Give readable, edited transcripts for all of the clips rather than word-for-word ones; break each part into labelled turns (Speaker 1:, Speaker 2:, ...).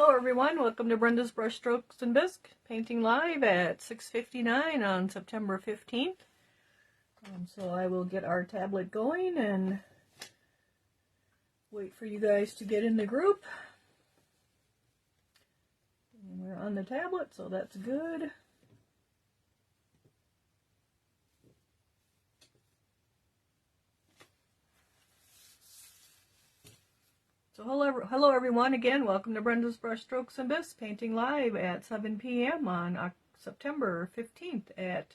Speaker 1: Hello everyone, welcome to Brenda's Brushstrokes and Bisque, painting live at 6:59 on September 15th. So I will get our tablet going and wait for you guys to get in the group. And we're on the tablet, so that's good. So hello everyone again, welcome to Brenda's Brushstrokes and Bisque, painting live at 7 p.m. on September 15th at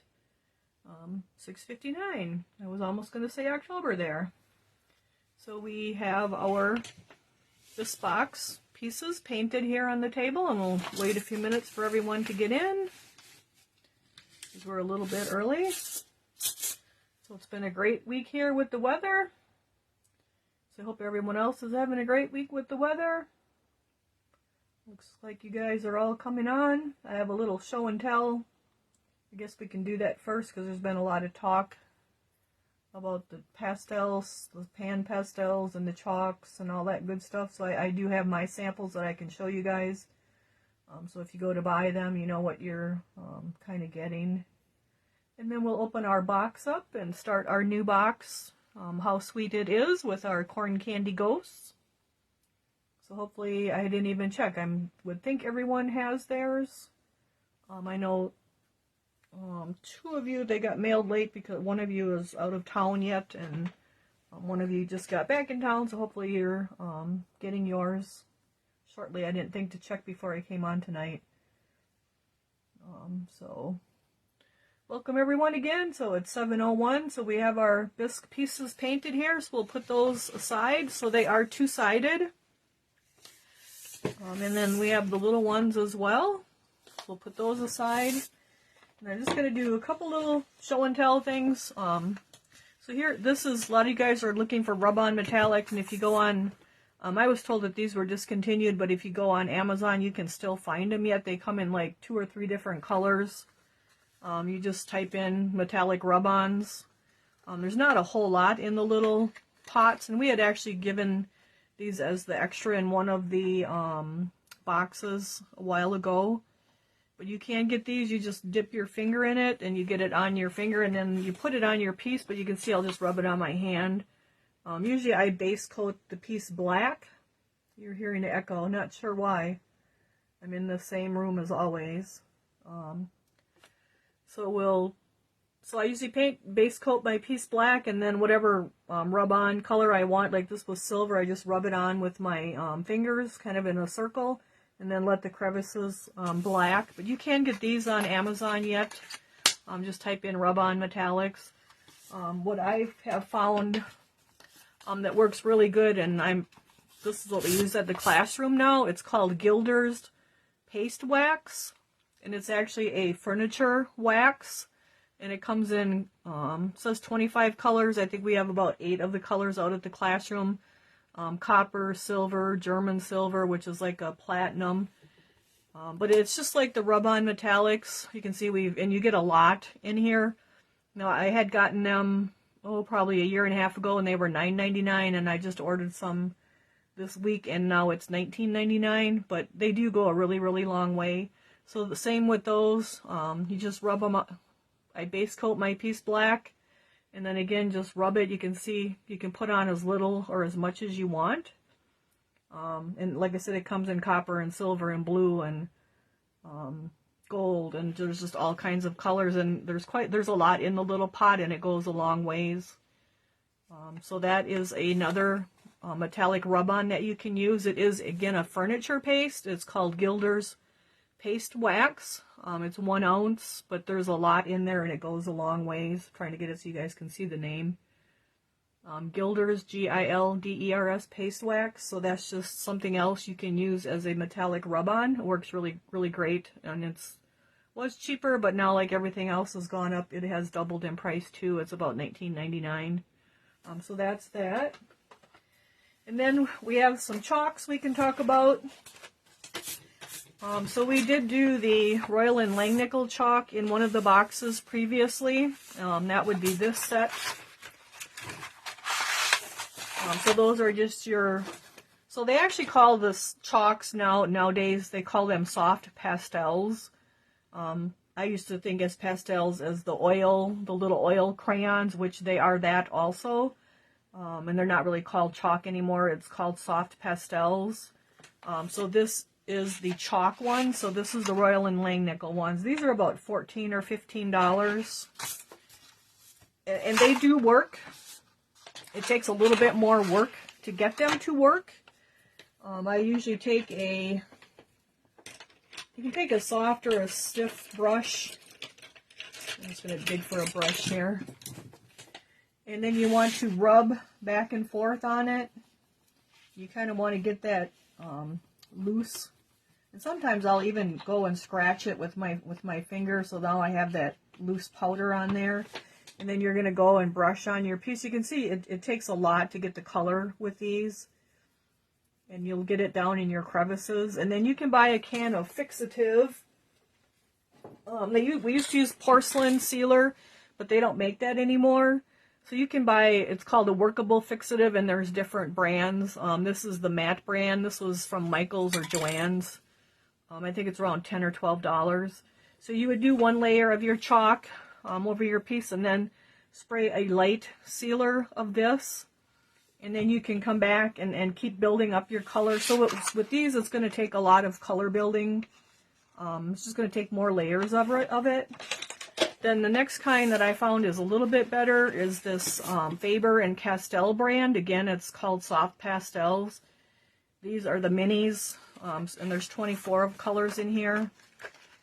Speaker 1: 6:59. I was almost going to say October there. So we have our this box pieces painted here on the table, and we'll wait a few minutes for everyone to get in because we're a little bit early. So it's been a great week here with the weather. So I hope everyone else is having a great week with the weather. Looks like you guys are all coming on. I have a little show and tell. I guess we can do that first because there's been a lot of talk about the pastels, the pan pastels and the chalks and all that good stuff. So I do have my samples that I can show you guys. So if you go to buy them, you know what you're kind of getting. And then we'll open our box up and start our new box. How sweet it is with our corn candy ghosts. So hopefully, I didn't even check. I would think everyone has theirs. I know two of you, they got mailed late because one of you is out of town yet, and one of you just got back in town, so hopefully you're getting yours shortly. I didn't think to check before I came on tonight. So welcome everyone again. So it's 7:01, so we have our bisque pieces painted here, so we'll put those aside. So they are two-sided. And then we have the little ones as well. We'll put those aside. And I'm just going to do a couple little show and tell things. So here, this is, a lot of you guys are looking for rub-on metallics, and if you go on, I was told that these were discontinued, but if you go on Amazon, you can still find them yet. They come in like 2 or 3 different colors. You just type in metallic rub-ons. There's not a whole lot in the little pots, and we had actually given these as the extra in one of the boxes a while ago. But you can get these, you just dip your finger in it, and you get it on your finger, and then you put it on your piece, but you can see I'll just rub it on my hand. Usually I base coat the piece black. You're hearing the echo, not sure why. I'm in the same room as always. So I usually base coat my piece black, and then whatever rub-on color I want, like this was silver, I just rub it on with my fingers, kind of in a circle, and then let the crevices black. But you can get these on Amazon yet. Just type in rub-on metallics. What I have found that works really good, and this is what we use at the classroom now, it's called Gilder's Paste Wax. And it's actually a furniture wax, and it comes in, says 25 colors. I think we have about 8 of the colors out at the classroom. Copper, silver, German silver, which is like a platinum. But it's just like the rub-on metallics. You can see and you get a lot in here. Now, I had gotten them, probably a year and a half ago, and they were $9.99, and I just ordered some this week, and now it's $19.99. But they do go a really, really long way. So the same with those, you just rub them up. I base coat my piece black, and then again, just rub it. You can see, you can put on as little or as much as you want. And like I said, it comes in copper and silver and blue and gold, and there's just all kinds of colors, and there's a lot in the little pot, and it goes a long ways. So that is another metallic rub-on that you can use. It is, again, a furniture paste. It's called Gilder's Paste Wax. It's 1 ounce, but there's a lot in there, and it goes a long ways. I'm trying to get it so you guys can see the name. Gilder's, Gilders Paste Wax. So that's just something else you can use as a metallic rub-on. It works really, really great, and it's was cheaper, but now, like everything else has gone up, it has doubled in price too. It's about $19.99. So that's that. And then we have some chalks we can talk about. So we did do the Royal and Langnickel chalk in one of the boxes previously. That would be this set. So those are just your So they actually call this chalks nowadays. They call them soft pastels. I used to think as pastels as the little oil crayons, which they are that also. And they're not really called chalk anymore. It's called soft pastels. So this is the chalk one. So this is the Royal and Langnickel ones. These are about $14 or $15. And they do work. It takes a little bit more work to get them to work. I usually take you can take a soft or a stiff brush. I'm just going to dig for a brush here. And then you want to rub back and forth on it. You kind of want to get that loose. And sometimes I'll even go and scratch it with my finger, so now I have that loose powder on there. And then you're going to go and brush on your piece. You can see it takes a lot to get the color with these. And you'll get it down in your crevices. And then you can buy a can of fixative. We used to use porcelain sealer, but they don't make that anymore. So you can buy, it's called a workable fixative, and there's different brands. This is the matte brand. This was from Michael's or Joann's. I think it's around $10 or $12. So you would do one layer of your chalk over your piece, and then spray a light sealer of this. And then you can come back and keep building up your color. So with these, it's going to take a lot of color building. It's just going to take more layers of it. Then the next kind that I found is a little bit better is this Faber and Castell brand. Again, it's called Soft Pastels. These are the minis, and there's 24 colors in here. And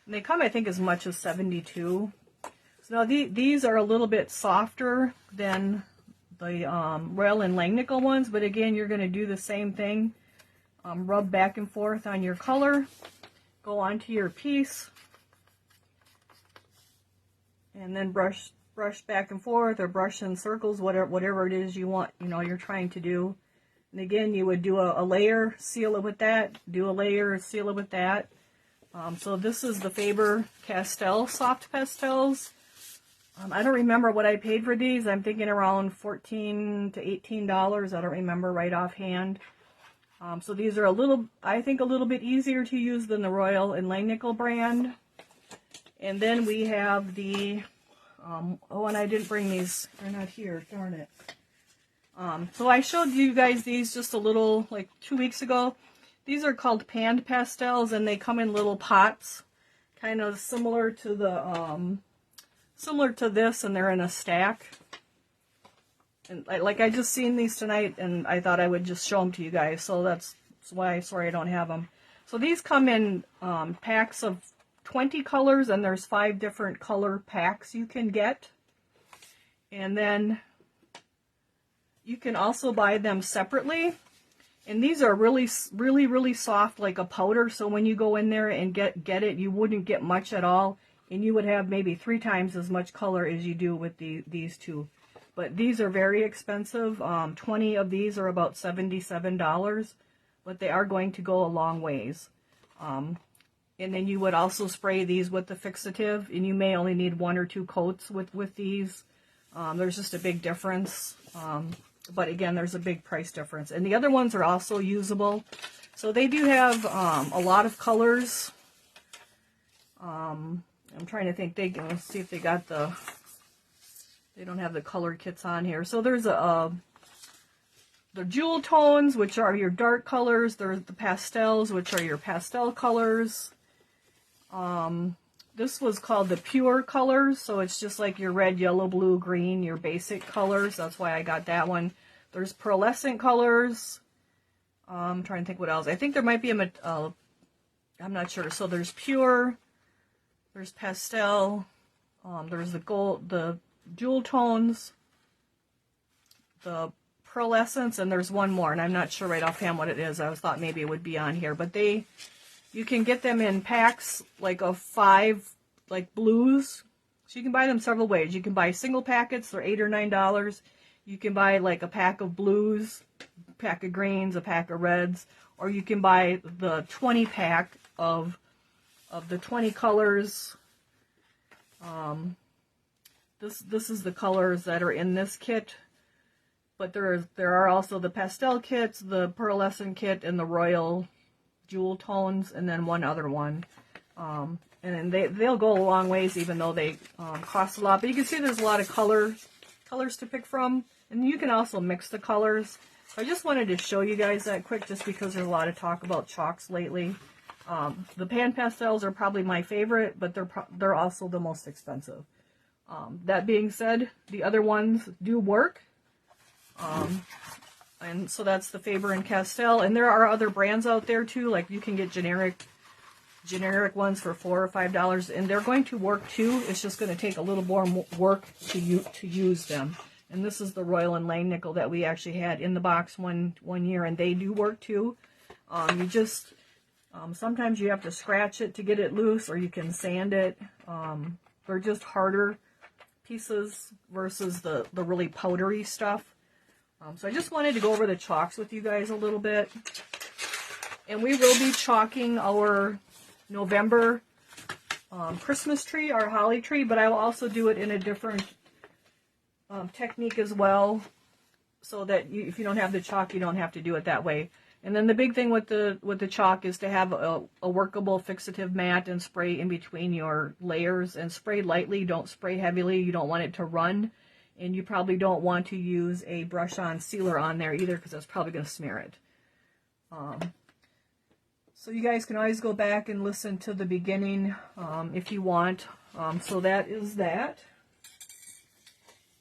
Speaker 1: they come, I think, as much as 72. So now these are a little bit softer than the Royal and Langnickel ones, but again, you're going to do the same thing. Rub back and forth on your color. Go onto your piece. And then brush back and forth, or brush in circles, whatever it is you want, you're trying to do. And again, you would do a layer, seal it with that, do a layer, seal it with that. So this is the Faber Castell Soft Pastels. I don't remember what I paid for these. I'm thinking around $14 to $18. I don't remember right offhand. So these are I think a little bit easier to use than the Royal and Langnickel brand. And then we have the, and I didn't bring these. They're not here, darn it. So I showed you guys these just a little, like 2 weeks ago. These are called panned pastels, and they come in little pots, kind of similar to this, and they're in a stack. And I just seen these tonight, and I thought I would just show them to you guys. So that's why, sorry I don't have them. So these come in packs of 20 colors, and there's 5 different color packs you can get. And then you can also buy them separately. And these are really, really, really soft, like a powder. So when you go in there and get it, you wouldn't get much at all. And you would have maybe 3 times as much color as you do with these two. But these are very expensive. 20 of these are about $77. But they are going to go a long ways. And then you would also spray these with the fixative, and you may only need 1 or 2 coats with these. There's just a big difference. But again, there's a big price difference. And the other ones are also usable. So they do have a lot of colors. I'm trying to think. Let's see if they got they don't have the color kits on here. So there's the jewel tones, which are your dark colors. There's the pastels, which are your pastel colors. This was called the pure colors, so it's just like your red, yellow, blue, green, your basic colors. That's why I got that one. There's pearlescent colors. I'm trying to think what else. I think there might be I'm not sure. So there's pure, there's pastel, there's the gold, the jewel tones, the pearlescence, and there's one more, and I'm not sure right offhand what it is. I thought maybe it would be on here, but you can get them in packs like of 5, like blues. So you can buy them several ways. You can buy single packets, they're $8 or $9. You can buy like a pack of blues, a pack of greens, a pack of reds, or you can buy the 20 pack of the 20 colors. This is the colors that are in this kit. But there are also the pastel kits, the pearlescent kit, and the royal jewel tones, and then one other one. And they'll go a long ways, even though they cost a lot. But you can see there's a lot of colors to pick from, and you can also mix the colors. So I just wanted to show you guys that quick, just because there's a lot of talk about chalks lately. The pan pastels are probably my favorite, but they're also the most expensive. That being said, the other ones do work. And so that's the Faber and Castell, and there are other brands out there too. Like you can get generic ones for $4 or $5, and they're going to work too. It's just going to take a little more work to use them. And this is the Royal and Langnickel that we actually had in the box one year, and they do work too. You just sometimes you have to scratch it to get it loose, or you can sand it. They're just harder pieces versus the really powdery stuff. So I just wanted to go over the chalks with you guys a little bit. And we will be chalking our November Christmas tree, our holly tree, but I will also do it in a different technique as well, so that if you don't have the chalk, you don't have to do it that way. And then the big thing with the chalk is to have a workable fixative mat and spray in between your layers, and spray lightly, don't spray heavily. You don't want it to run. And you probably don't want to use a brush-on sealer on there either, because that's probably going to smear it. So you guys can always go back and listen to the beginning if you want. So that is that.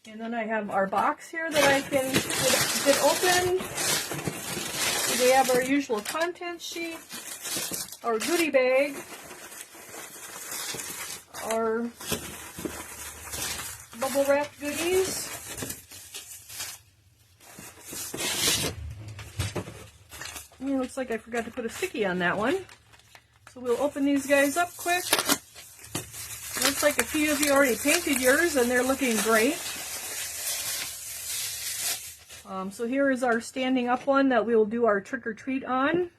Speaker 1: And then I have our box here that I can get open. So we have our usual contents sheet, our goodie bag, our bubble wrap goodies, and it looks like I forgot to put a sticky on that one, so we'll open these guys up quick. Looks like a few of you already painted yours, and they're looking great. So here is our standing up one that we will do our trick or treat on,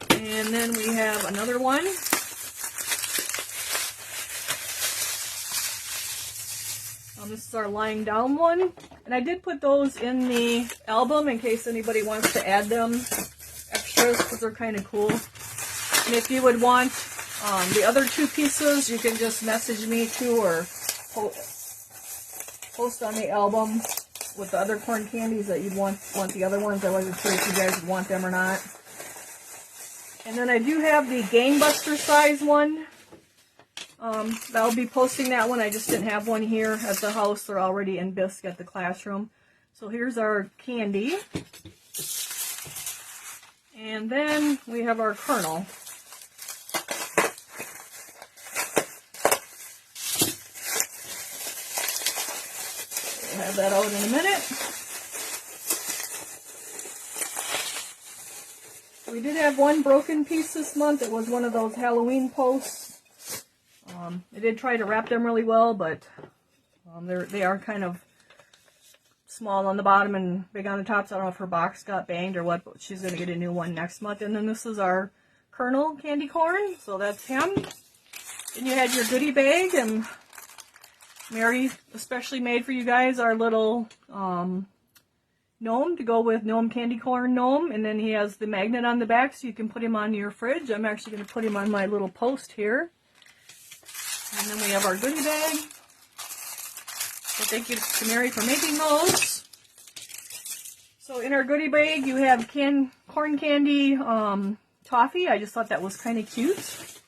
Speaker 1: and then we have another one. This is our lying down one, and I did put those in the album in case anybody wants to add them extras, because they're kind of cool. And if you would want the other two pieces, you can just message me too, or post on the album with the other corn candies that you'd want the other ones. I wasn't sure if you guys would want them or not. And then I do have the gangbuster size one. I'll be posting that one. I just didn't have one here at the house. They're already in bisque at the classroom. So here's our candy. And then we have our kernel. We'll have that out in a minute. We did have one broken piece this month. It was one of those Halloween posts. I did try to wrap them really well, but they are kind of small on the bottom and big on the top, so I don't know if her box got banged or what, but she's going to get a new one next month. And then this is our kernel candy corn, so that's him. Then you had your goodie bag, and Mary especially made for you guys our little gnome to go with gnome candy corn gnome, and then he has the magnet on the back so you can put him on your fridge. I'm actually going to put him on my little post here. And then we have our goodie bag. So thank you to Mary for making those. So in our goodie bag you have corn candy toffee. I just thought that was kind of cute,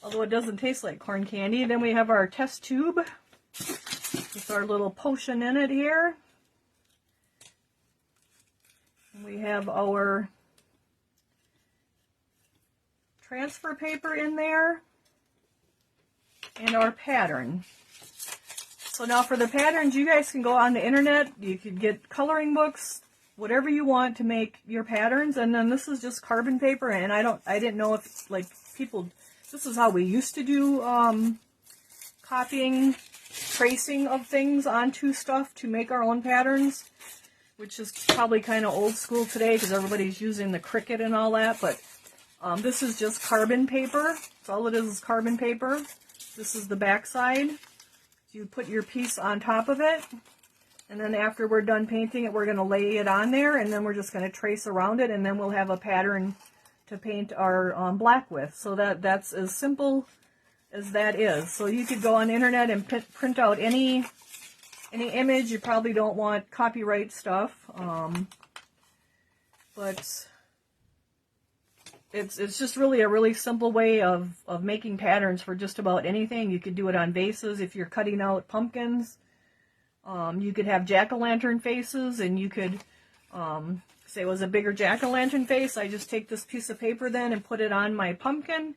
Speaker 1: although it doesn't taste like corn candy. Then we have our test tube with our little potion in it here. And we have our transfer paper in there. And our pattern. So now for the patterns, you guys can go on the internet. You could get coloring books, whatever you want to make your patterns. And then this is just carbon paper, and I didn't know if like people, this is how we used to do copying, tracing of things onto stuff to make our own patterns, which is probably kind of old school today because everybody's using the Cricut and all that. But this is just carbon paper. That's all it is carbon paper. This is the back side. you put your piece on top of it, and then after we're done painting it, we're going to lay it on there, and then we're just going to trace around it, and then we'll have a pattern to paint our black with. So that's as simple as that is. So you could go on the internet and print out any image. You probably don't want copyright stuff, but it's just really a really simple way of making patterns for just about anything. You could do it on vases if you're cutting out pumpkins. You could have jack-o'-lantern faces, and you could say it was a bigger jack-o'-lantern face. I just take this piece of paper then and put it on my pumpkin,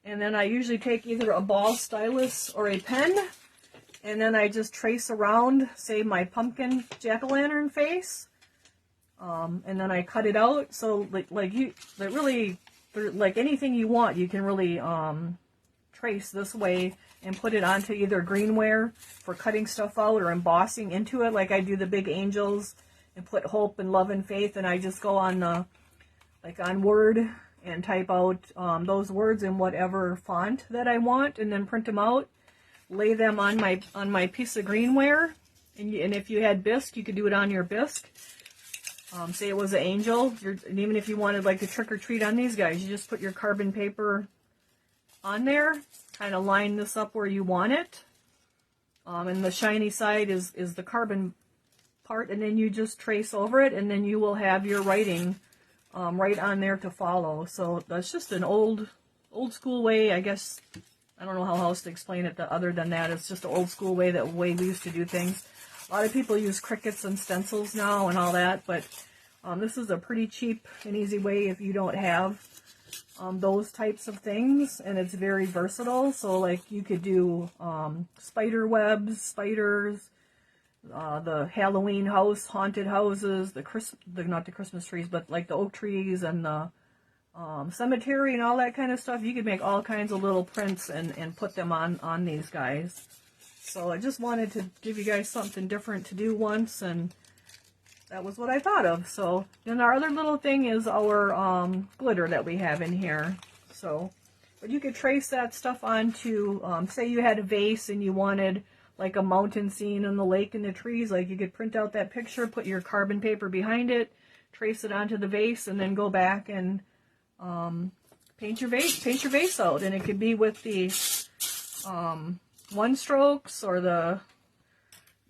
Speaker 1: and then I usually take either a ball stylus or a pen, and then I just trace around, say, my pumpkin jack-o'-lantern face, and then I cut it out. So like anything you want, you can really trace this way and put it onto either greenware for cutting stuff out or embossing into it, like I do the big angels and put hope and love and faith, and I just go on on Word and type out those words in whatever font that I want, and then print them out, lay them on my piece of greenware, and if you had bisque, you could do it on your bisque. Say it was an angel, and even if you wanted like to trick or treat on these guys, you just put your carbon paper on there, kind of line this up where you want it, and the shiny side is the carbon part, and then you just trace over it, and then you will have your writing right on there to follow. So that's just an old school way, I guess. I don't know how else to explain it other than that. It's just an old school way we used to do things. A lot of people use Cricuts and stencils now and all that, but this is a pretty cheap and easy way if you don't have those types of things, and it's very versatile. So like you could do spider webs, spiders, the Halloween house, haunted houses, not the Christmas trees, but like the oak trees and the cemetery and all that kind of stuff. You could make all kinds of little prints and put them on these guys. So I just wanted to give you guys something different to do once, and that was what I thought of. So then our other little thing is our glitter that we have in here. So, but you could trace that stuff onto, say you had a vase and you wanted like a mountain scene in the lake and the trees, like you could print out that picture, put your carbon paper behind it, trace it onto the vase, and then go back and paint your vase out. And it could be with the one strokes, or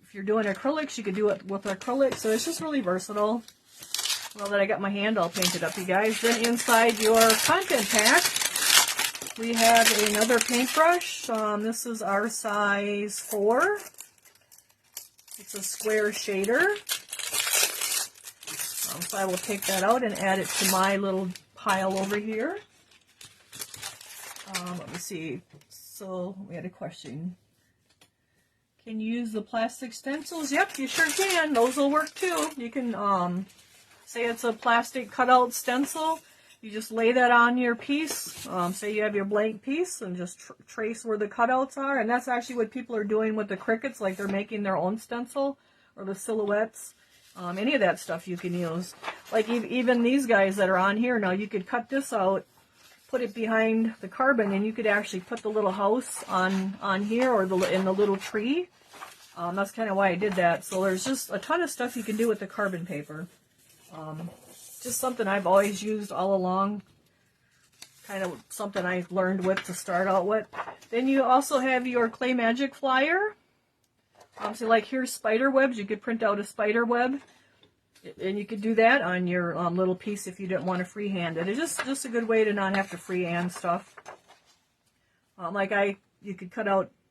Speaker 1: if you're doing acrylics, you could do it with acrylics. So it's just really versatile. Well, that I got my hand all painted up, you guys. Then inside your content pack, we have another paintbrush. This is our size 4. It's a square shader. So I will take that out and add it to my little pile over here. Let me see. So we had a question. Can you use the plastic stencils? Yep, you sure can. Those will work too. You can say it's a plastic cutout stencil. You just lay that on your piece. Say you have your blank piece, and just trace where the cutouts are. And that's actually what people are doing with the Cricuts, like they're making their own stencil, or the silhouettes. Any of that stuff you can use. Like even these guys that are on here now, you could cut this out, put it behind the carbon, and you could actually put the little house on here, or in the little tree. That's kind of why I did that. So there's just a ton of stuff you can do with the carbon paper. Just something I've always used all along. Kind of something I learned with to start out with. Then you also have your Clay Magic flyer. So like here's spider webs. You could print out a spider web, and you could do that on your little piece if you didn't want to freehand it. It's just a good way to not have to freehand stuff. You could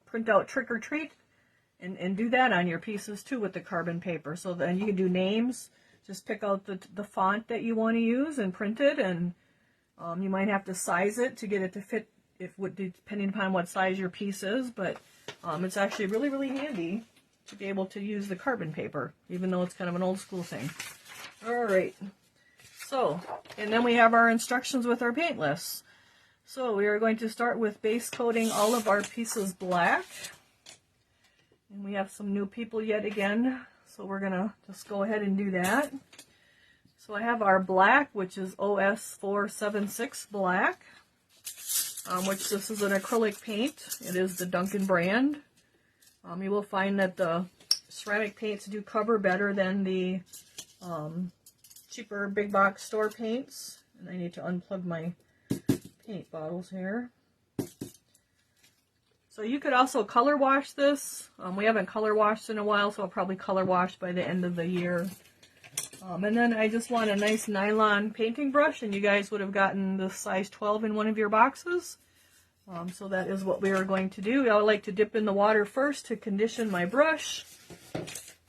Speaker 1: print out trick or treat, and do that on your pieces too with the carbon paper. So then you can do names. Just pick out the font that you want to use and print it, and you might have to size it to get it to fit depending upon what size your piece is. But it's actually really, really handy to be able to use the carbon paper, even though it's kind of an old school thing. All right. So, and then we have our instructions with our paint lists. So we are going to start with base coating all of our pieces black. And we have some new people yet again, so we're going to just go ahead and do that. So I have our black, which is OS476 black, which this is an acrylic paint. It is the Duncan brand. You will find that the ceramic paints do cover better than the cheaper big box store paints. And I need to unplug my paint bottles here. So you could also color wash this. We haven't color washed in a while, so I'll probably color wash by the end of the year. And then I just want a nice nylon painting brush, and you guys would have gotten the size 12 in one of your boxes. So that is what we are going to do. I would like to dip in the water first to condition my brush,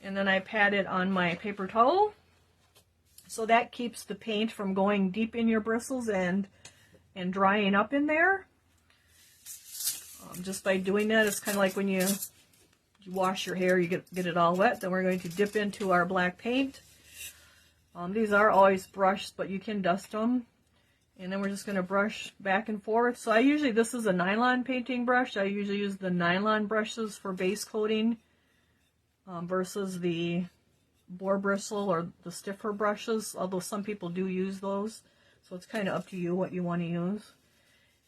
Speaker 1: and then I pat it on my paper towel. So that keeps the paint from going deep in your bristles and drying up in there. Just by doing that, it's kind of like when you wash your hair, you get it all wet. Then we're going to dip into our black paint. These are always brushed, but you can dust them. And then we're just going to brush back and forth. So this is a nylon painting brush. I usually use the nylon brushes for base coating versus the boar bristle or the stiffer brushes, although some people do use those. So it's kind of up to you what you want to use.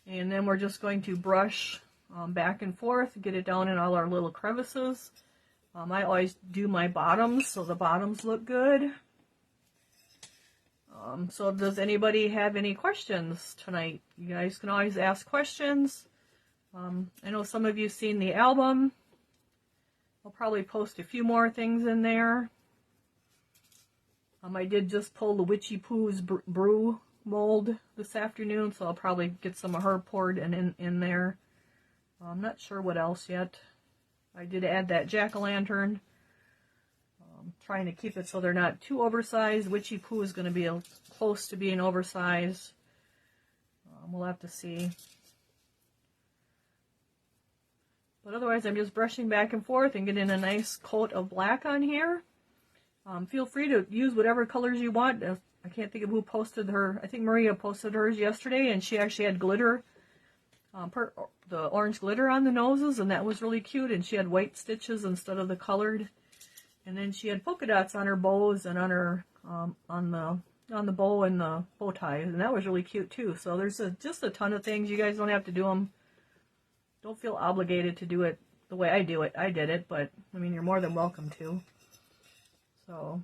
Speaker 1: And then we're just going to brush back and forth, get it down in all our little crevices. I always do my bottoms so the bottoms look good. So does anybody have any questions tonight? You guys can always ask questions. I know some of you have seen the album. I'll probably post a few more things in there. I did just pull the Witchy Poo's brew mold this afternoon, so I'll probably get some of her poured in there. I'm not sure what else yet. I did add that jack-o'-lantern. Trying to keep it so they're not too oversized. Witchy Poo is going to be close to being oversized. We'll have to see. But otherwise, I'm just brushing back and forth and getting a nice coat of black on here. Feel free to use whatever colors you want. I can't think of who posted her. I think Maria posted hers yesterday, and she actually had glitter. The orange glitter on the noses, and that was really cute. And she had white stitches instead of the colored. And then she had polka dots on her bows and on her on the bow and the bow ties, and that was really cute too. So there's just a ton of things. You guys don't have to do them. Don't feel obligated to do it the way I do it. I did it, but I mean you're more than welcome to. So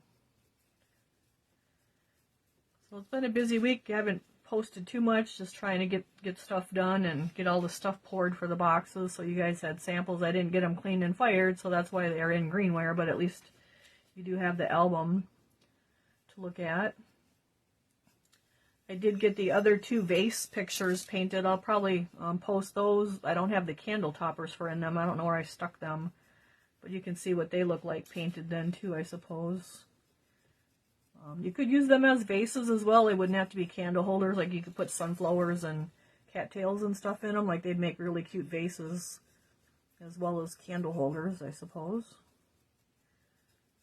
Speaker 1: it's been a busy week. I haven't posted too much, just trying to get stuff done and get all the stuff poured for the boxes. So you guys had samples. I didn't get them cleaned and fired, so that's why they're in greenware, but at least you do have the album to look at. I did get the other two vase pictures painted. I'll probably post those. I don't have the candle toppers for in them. I don't know where I stuck them, but you can see what they look like painted then too, I suppose. You could use them as vases as well. They wouldn't have to be candle holders. Like you could put sunflowers and cattails and stuff in them. Like they'd make really cute vases as well as candle holders, I suppose.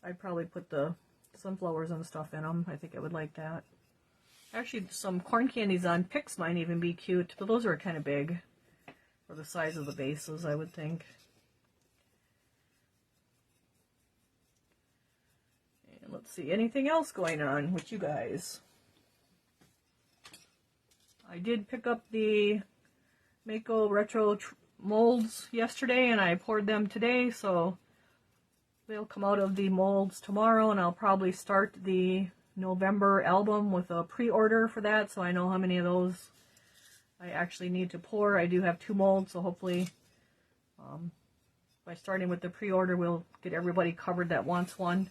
Speaker 1: I'd probably put the sunflowers and stuff in them. I think I would like that. Actually, some corn candies on picks might even be cute, but those are kind of big for the size of the vases, I would think. Let's see, anything else going on with you guys? I did pick up the Mako Retro molds yesterday, and I poured them today, so they'll come out of the molds tomorrow, and I'll probably start the November album with a pre-order for that, so I know how many of those I actually need to pour. I do have 2 molds, so hopefully by starting with the pre-order, we'll get everybody covered that wants one.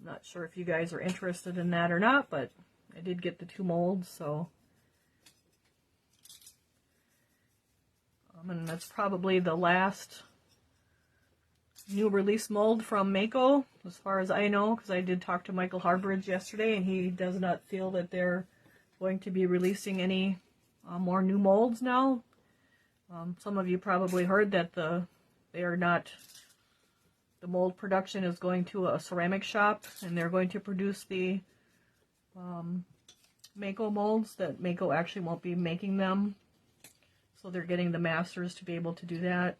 Speaker 1: Not sure if you guys are interested in that or not, but I did get the 2 molds, so. And that's probably the last new release mold from Mako, as far as I know, because I did talk to Michael Harbridge yesterday, and he does not feel that they're going to be releasing any more new molds now. Some of you probably heard that the mold production is going to a ceramic shop, and they're going to produce the Mako molds, that Mako actually won't be making them. So they're getting the masters to be able to do that.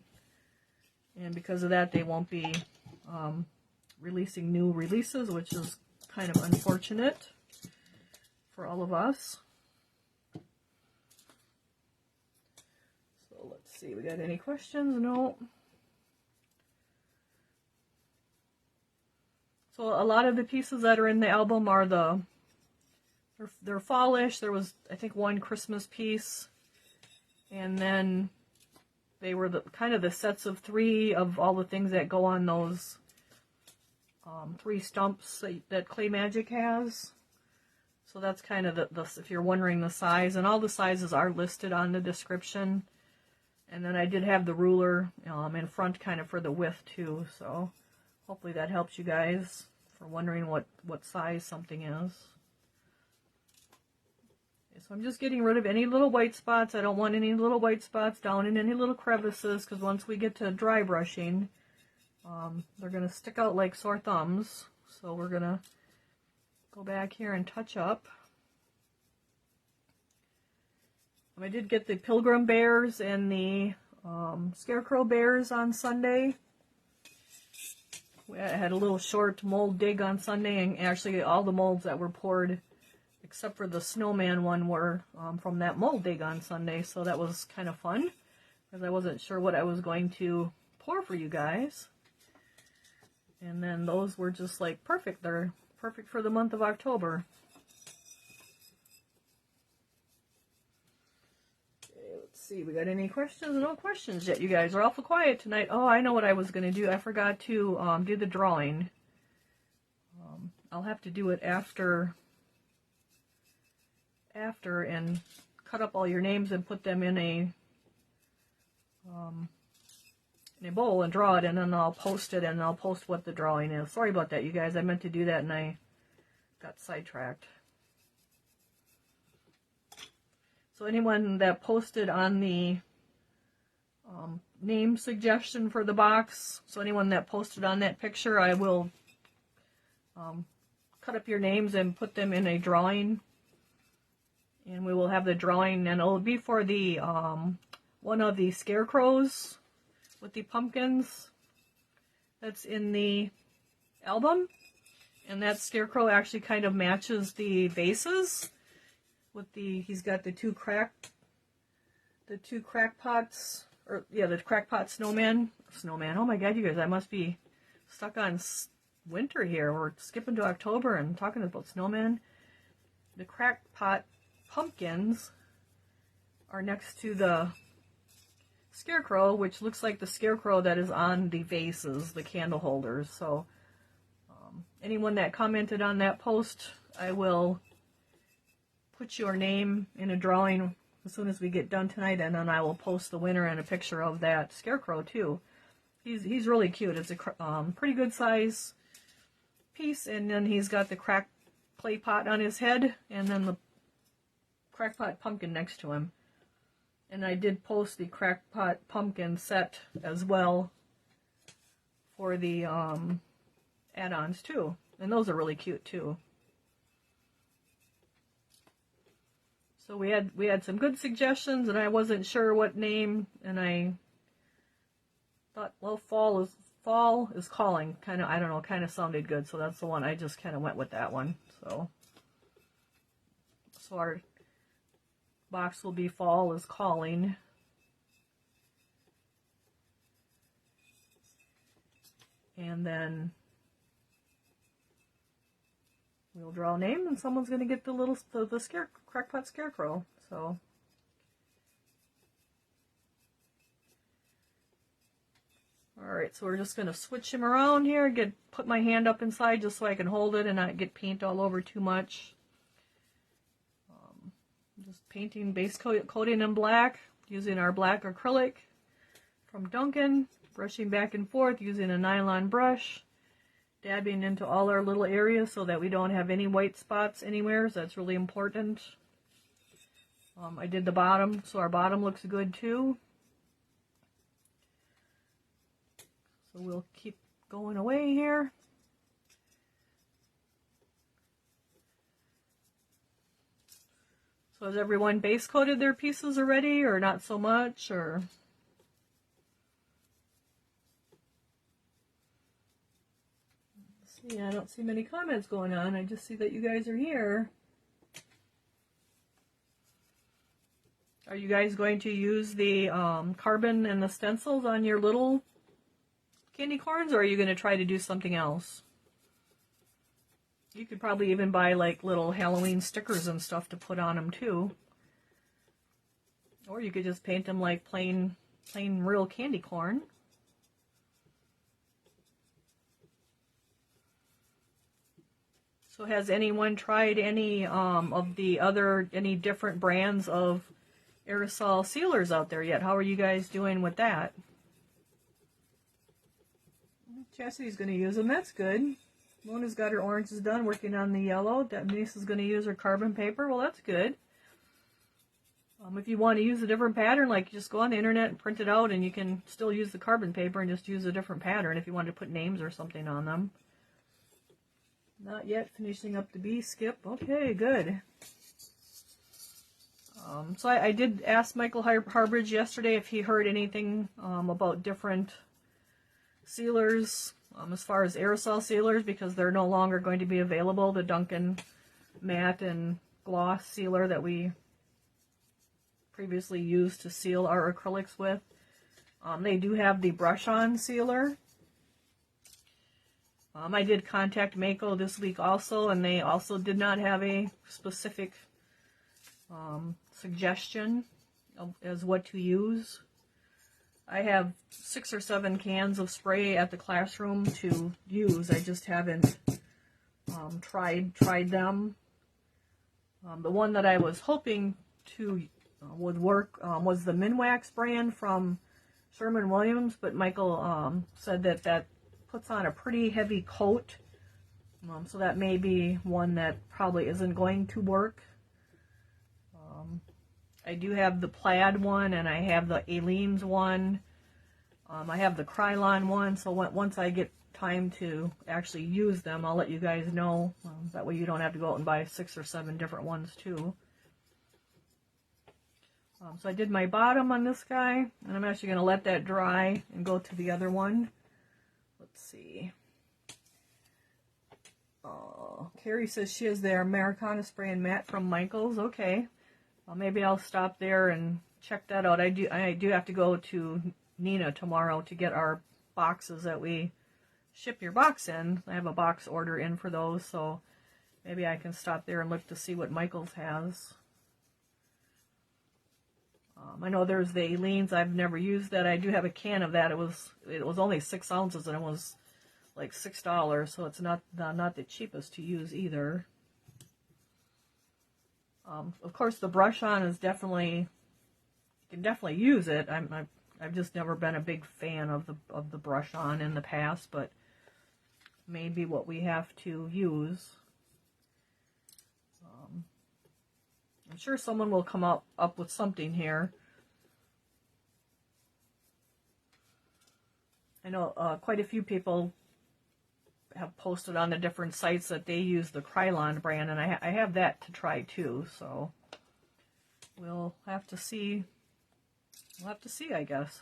Speaker 1: And because of that, they won't be releasing new releases, which is kind of unfortunate for all of us. So let's see, we got any questions? No. So a lot of the pieces that are in the album are they're fallish. There was, I think, one Christmas piece, and then they were kind of the sets of 3 of all the things that go on those 3 stumps that Clay Magic has. So that's kind of the if you're wondering the size, and all the sizes are listed on the description. And then I did have the ruler in front kind of for the width too, so hopefully that helps you guys for wondering what size something is. Okay, so I'm just getting rid of any little white spots. I don't want any little white spots down in any little crevices, because once we get to dry brushing, they're going to stick out like sore thumbs. So we're going to go back here and touch up. I did get the Pilgrim Bears and the Scarecrow Bears on Sunday. I had a little short mold dig on Sunday, and actually all the molds that were poured, except for the snowman one, were from that mold dig on Sunday. So that was kind of fun, because I wasn't sure what I was going to pour for you guys. And then those were just like perfect. They're perfect for the month of October. See, we got any questions? No questions yet. You guys are awful quiet tonight. Oh, I know what I was going to do. I forgot to do the drawing. I'll have to do it after and cut up all your names and put them in a bowl and draw it, and then I'll post it, and I'll post what the drawing is. Sorry about that, you guys. I meant to do that and I got sidetracked. So anyone that posted on the name suggestion for the box, so anyone that posted on that picture, I will cut up your names and put them in a drawing. And we will have the drawing, and it'll be for the one of the scarecrows with the pumpkins that's in the album. And that scarecrow actually kind of matches the vases. With he's got the two crackpots, or yeah, the crackpot snowman. Oh my God, you guys, I must be stuck on winter here. We're skipping to October and talking about snowmen. The crackpot pumpkins are next to the scarecrow, which looks like the scarecrow that is on the vases, the candle holders. So anyone that commented on that post, I will put your name in a drawing as soon as we get done tonight, and then I will post the winner and a picture of that scarecrow too. He's really cute. It's a pretty good size piece, and then he's got the crack clay pot on his head, and then the crackpot pumpkin next to him. And I did post the crackpot pumpkin set as well for the add-ons too, and those are really cute too. So we had some good suggestions, and I wasn't sure what name, and I thought, well, fall is calling. Kind of, I don't know, kind of sounded good, so that's the one. I just kind of went with that one. So our box will be fall is calling. And then we'll draw a name, and someone's going to get the crackpot scarecrow. So all right, so we're just going to switch him around here. Put my hand up inside just so I can hold it and not get paint all over too much. Just painting base coating in black using our black acrylic from Duncan. Brushing back and forth using a nylon brush. Dabbing into all our little areas so that we don't have any white spots anywhere, so that's really important. I did the bottom, so our bottom looks good too. So we'll keep going away here. So has everyone base coated their pieces already, or not so much, or? Yeah, I don't see many comments going on. I just see that you guys are here. Are you guys going to use the carbon and the stencils on your little candy corns, or are you going to try to do something else? You could probably even buy like little Halloween stickers and stuff to put on them too. Or you could just paint them like plain real candy corn. So has anyone tried any any different brands of aerosol sealers out there yet? How are you guys doing with that? Chastity's going to use them. That's good. Mona's got her oranges done, working on the yellow. Denise is going to use her carbon paper. Well, that's good. If you want to use a different pattern, like just go on the internet and print it out, and you can still use the carbon paper and just use a different pattern if you want to put names or something on them. Not yet. Finishing up the bee skip. Okay, good. So I did ask Michael Harbridge yesterday if he heard anything about different sealers as far as aerosol sealers, because they're no longer going to be available. The Duncan matte and gloss sealer that we previously used to seal our acrylics with. They do have the brush-on sealer. I did contact Mako this week also, and they also did not have a specific suggestion as what to use. I have 6 or 7 cans of spray at the classroom to use. I just haven't tried them. The one that I was hoping to would work was the Minwax brand from Sherwin-Williams, but Michael said that puts on a pretty heavy coat, so that may be one that probably isn't going to work. I do have the plaid one, and I have the Aleene's one. I have the Krylon one, so once I get time to actually use them, I'll let you guys know. That way you don't have to go out and buy 6 or 7 different ones too. So I did my bottom on this guy, and I'm actually going to let that dry and go to the other one. Let's see. Carrie says she has their Americana spray and matte from Michael's. Okay. Maybe I'll stop there and check that out. I do have to go to Nina tomorrow to get our boxes that we ship your box in. I have a box order in for those, so maybe I can stop there and look to see what Michael's has. I know there's the Aleene's. I've never used that. I do have a can of that. It was only 6 ounces, and it was like $6, so it's not the cheapest to use either. Of course, the brush on is definitely, you can definitely use it. I've just never been a big fan of the brush on in the past, but maybe what we have to use. I'm sure someone will come up with something here. I know quite a few people have posted on the different sites that they use the Krylon brand, and I have that to try too, so we'll have to see. We'll have to see, I guess.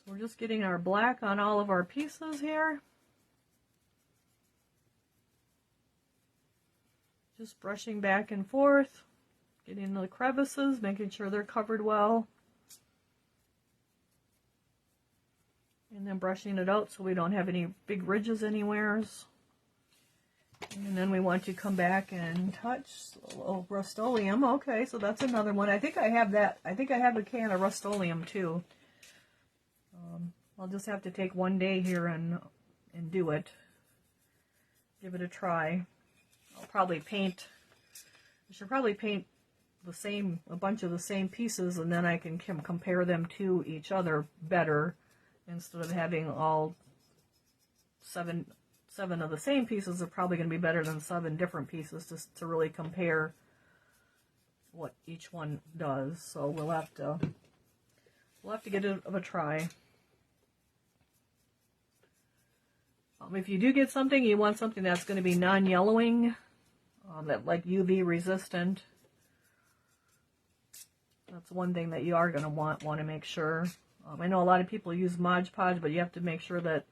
Speaker 1: So we're just getting our black on all of our pieces here. Just brushing back and forth, getting the crevices, making sure they're covered well. And then brushing it out so we don't have any big ridges anywheres. And then we want to come back and touch a little Rust-Oleum. Okay, so that's another one. I think I have that. I think I have a can of Rust-Oleum too. I'll just have to take one day here and do it. Give it a try. I'll probably paint. I should probably paint a bunch of the same pieces, and then I can compare them to each other better, instead of having all seven of the same pieces. Are probably going to be better than 7 different pieces to really compare what each one does. So we'll have to get it of a try. If you do get something, you want something that's going to be non-yellowing, that like UV resistant. That's one thing that you are going to want to make sure. I know a lot of people use Mod Podge, but you have to make sure that,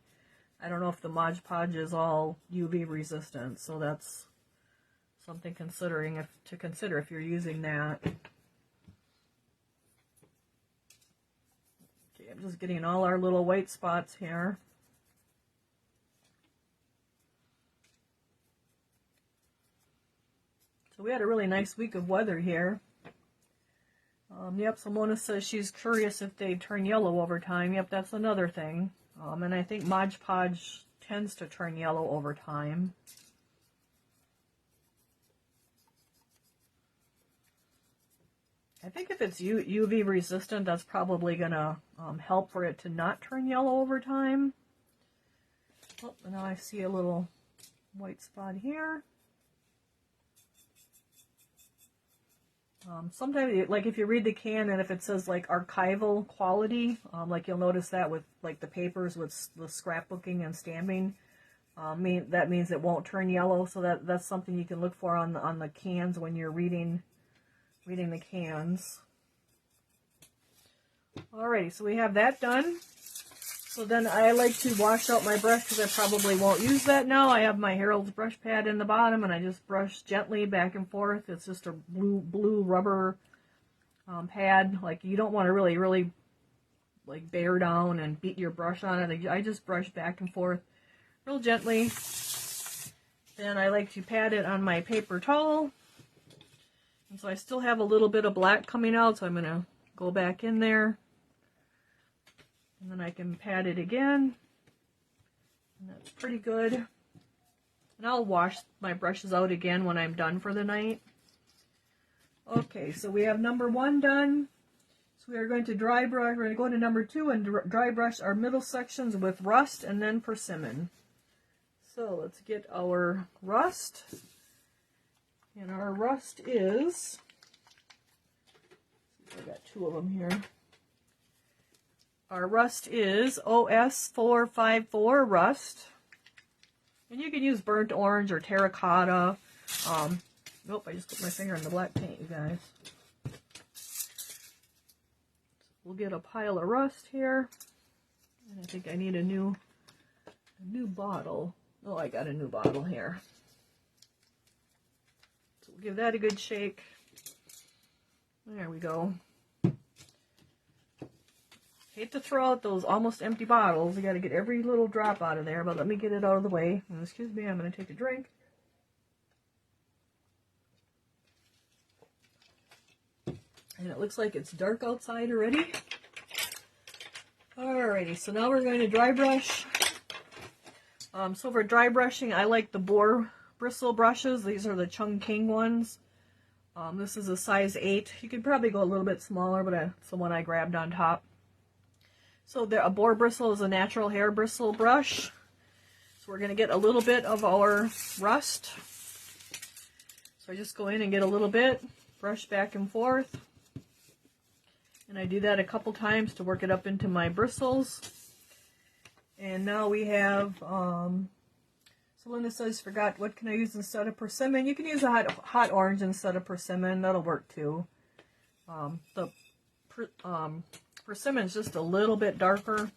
Speaker 1: I don't know if the Mod Podge is all UV resistant, so that's something to consider if you're using that. Okay, Okay, I'm just getting all our little white spots here. So we had a really nice week of weather here. Yep, Simona says she's curious if they turn yellow over time. Yep, that's another thing. And I think Mod Podge tends to turn yellow over time. I think if it's UV resistant, that's probably going to help for it to not turn yellow over time. Oh, and now I see a little white spot here. Sometimes, like if you read the can and if it says like archival quality, like you'll notice that with like the papers with the scrapbooking and stamping, that means it won't turn yellow. So that's something you can look for on the cans when you're reading the cans. Alrighty, so we have that done. So then I like to wash out my brush because I probably won't use that now. I have my Harold's brush pad in the bottom and I just brush gently back and forth. It's just a blue rubber pad. Like you don't want to really like bear down and beat your brush on it. I just brush back and forth real gently. Then I like to pat it on my paper towel. And so I still have a little bit of black coming out, so I'm going to go back in there. And then I can pat it again. And that's pretty good. And I'll wash my brushes out again when I'm done for the night. Okay, so we have number 1 done. So we are going to dry brush. We're going to go into number 2 and dry brush our middle sections with rust and then persimmon. So let's get our rust. And our rust is, I got 2 of them here. Our rust is OS454 rust. And you can use burnt orange or terracotta. Nope, I just put my finger in the black paint, you guys. We'll get a pile of rust here. And I think I need a new bottle. Oh, I got a new bottle here. So we'll give that a good shake. There we go. Hate to throw out those almost empty bottles. You got to get every little drop out of there, but let me get it out of the way. And excuse me, I'm going to take a drink. And it looks like it's dark outside already. Alrighty, so now we're going to dry brush. So for dry brushing, I like the boar bristle brushes. These are the Chung King ones. This is a size 8. You could probably go a little bit smaller, but it's the one I grabbed on top. So a boar bristle is a natural hair bristle brush. So we're going to get a little bit of our rust. So I just go in and get a little bit, brush back and forth. And I do that a couple times to work it up into my bristles. And now we have, so Linda says, forgot, what can I use instead of persimmon? You can use a hot orange instead of persimmon. That'll work too. Persimmon's just a little bit darker.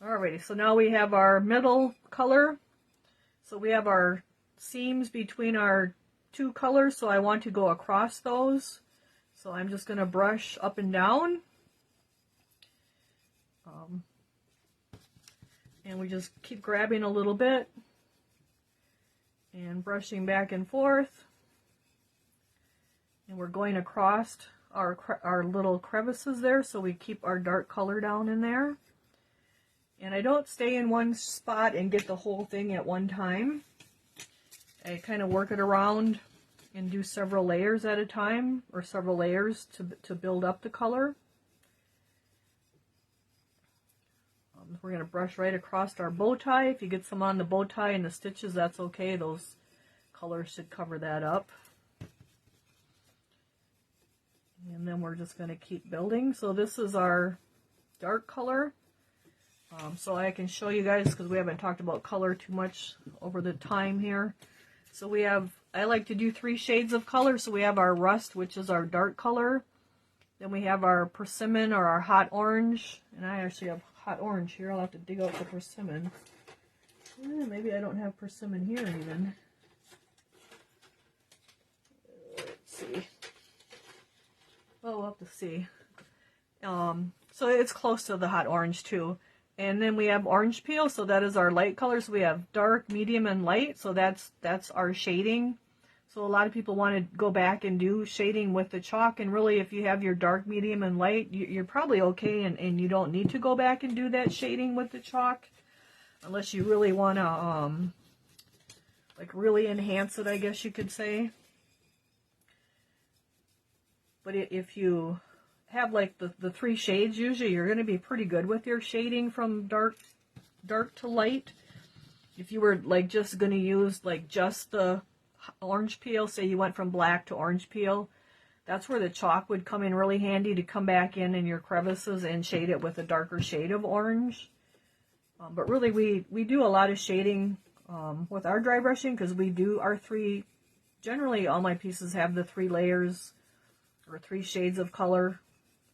Speaker 1: Alrighty, so now we have our middle color. So we have our seams between our 2 colors, so I want to go across those. So I'm just going to brush up and down. And we just keep grabbing a little bit and brushing back and forth. And we're going across our little crevices there, so we keep our dark color down in there. And I don't stay in one spot and get the whole thing at one time. I kind of work it around and do several layers at a time, or several layers to build up the color. We're going to brush right across our bow tie. If you get some on the bow tie and the stitches, that's okay. Those colors should cover that up. And then we're just going to keep building. So this is our dark color. So I can show you guys, because we haven't talked about color too much over the time here. So we have, I like to do 3 shades of color. So we have our rust, which is our dark color. Then we have our persimmon, or our hot orange. And I actually have hot orange here. I'll have to dig out the persimmon. Maybe I don't have persimmon here even. Let's see. Oh, we'll have to see. So it's close to the hot orange too. And then we have orange peel, so that is our light colors. We have dark, medium, and light, so that's our shading. So a lot of people want to go back and do shading with the chalk, and really if you have your dark, medium, and light, you're probably okay, and you don't need to go back and do that shading with the chalk, unless you really want to, like really enhance it, I guess you could say. But if you have like the 3 shades, usually you're going to be pretty good with your shading from dark to light. If you were like just going to use like just the orange peel, say you went from black to orange peel, that's where the chalk would come in really handy to come back in your crevices and shade it with a darker shade of orange. But really we do a lot of shading with our dry brushing, because we do our 3, generally all my pieces have the 3 layers or 3 shades of color,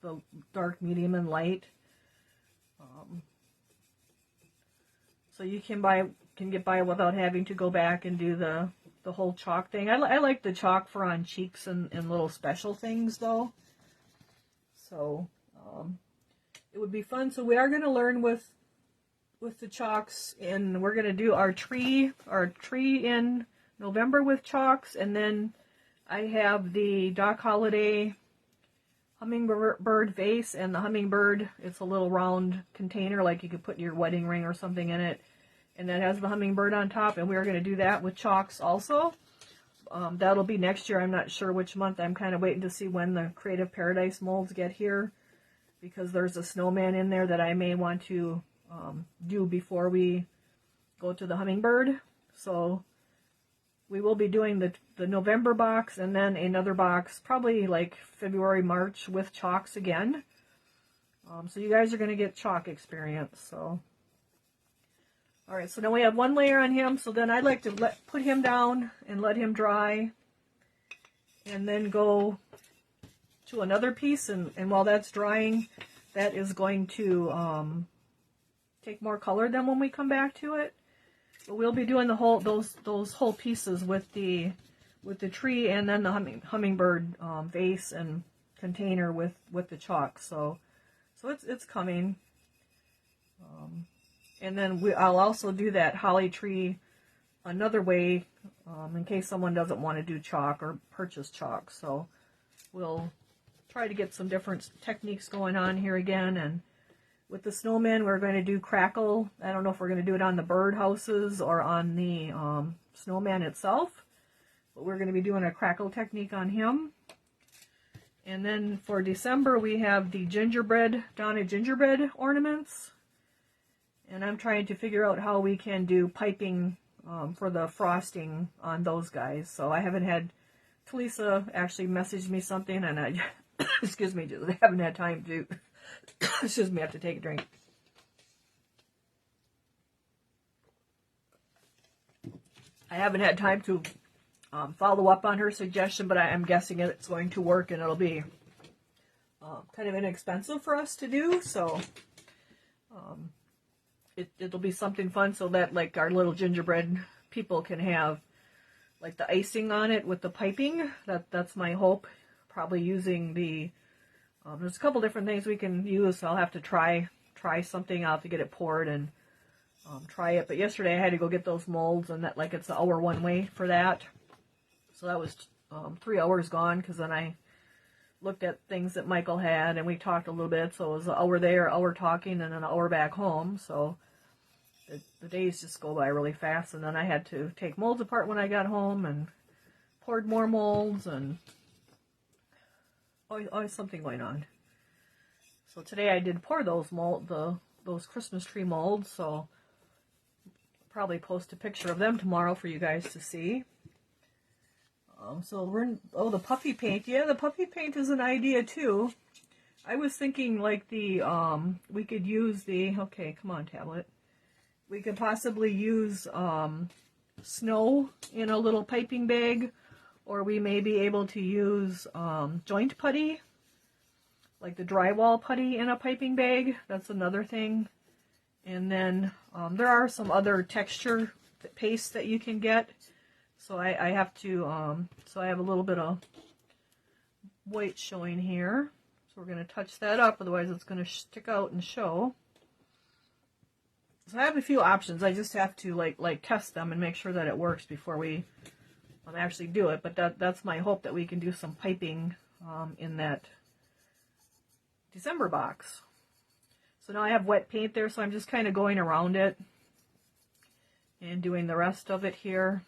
Speaker 1: the dark, medium, and light. So you can get by without having to go back and do the whole chalk thing. I like the chalk for on cheeks and little special things though. So it would be fun. So we are going to learn with the chalks, and we're going to do our tree in November with chalks, and then I have the Doc Holliday hummingbird vase, and the hummingbird, it's a little round container like you could put your wedding ring or something in it, and that has the hummingbird on top, and we're going to do that with chalks also. That'll be next year. I'm not sure which month. I'm kind of waiting to see when the Creative Paradise molds get here, because there's a snowman in there that I may want to do before we go to the hummingbird. So we will be doing the November box, and then another box probably like February, March with chalks again. So you guys are going to get chalk experience. So, all right, so now we have 1 layer on him. So then I'd like to put him down and let him dry, and then go to another piece. And while that's drying, that is going to take more color than when we come back to it. But we'll be doing the whole those whole pieces with the tree, and then the hummingbird vase and container with the chalk. So it's coming. And then I'll also do that holly tree another way, in case someone doesn't want to do chalk or purchase chalk. So we'll try to get some different techniques going on here again. And with the snowman, we're going to do crackle. I don't know if we're going to do it on the bird houses or on the snowman itself, but we're going to be doing a crackle technique on him. And then for December, we have the Donna gingerbread ornaments. And I'm trying to figure out how we can do piping for the frosting on those guys. So I haven't had, Talisa actually messaged me something, and I, excuse me, just haven't had time to, excuse me, I have to take a drink. I haven't had time to follow up on her suggestion, but I'm guessing it's going to work, and it'll be kind of inexpensive for us to do, so it'll be something fun, so that like our little gingerbread people can have like the icing on it with the piping. That's my hope. Probably using the there's a couple different things we can use. So I'll have to try something out to get it poured and try it. But yesterday I had to go get those molds, and that like it's an hour one way for that. So that was 3 hours gone, because then I looked at things that Michael had and we talked a little bit. So it was an hour there, hour talking, and an hour back home. So the days just go by really fast. And then I had to take molds apart when I got home and poured more molds, and always something going on. So today I did pour those those Christmas tree molds. So I'll probably post a picture of them tomorrow for you guys to see. So the puffy paint. Yeah, the puffy paint is an idea too. I was thinking like we could use okay, come on, tablet. We could possibly use snow in a little piping bag, or we may be able to use joint putty, like the drywall putty in a piping bag. That's another thing. And then there are some other texture paste that you can get. So I have to, so I have a little bit of white showing here. So we're going to touch that up, otherwise it's going to stick out and show. So I have a few options. I just have to like test them and make sure that it works before we actually do it. But that's my hope, that we can do some piping in that December box. So now I have wet paint there, so I'm just kind of going around it and doing the rest of it here.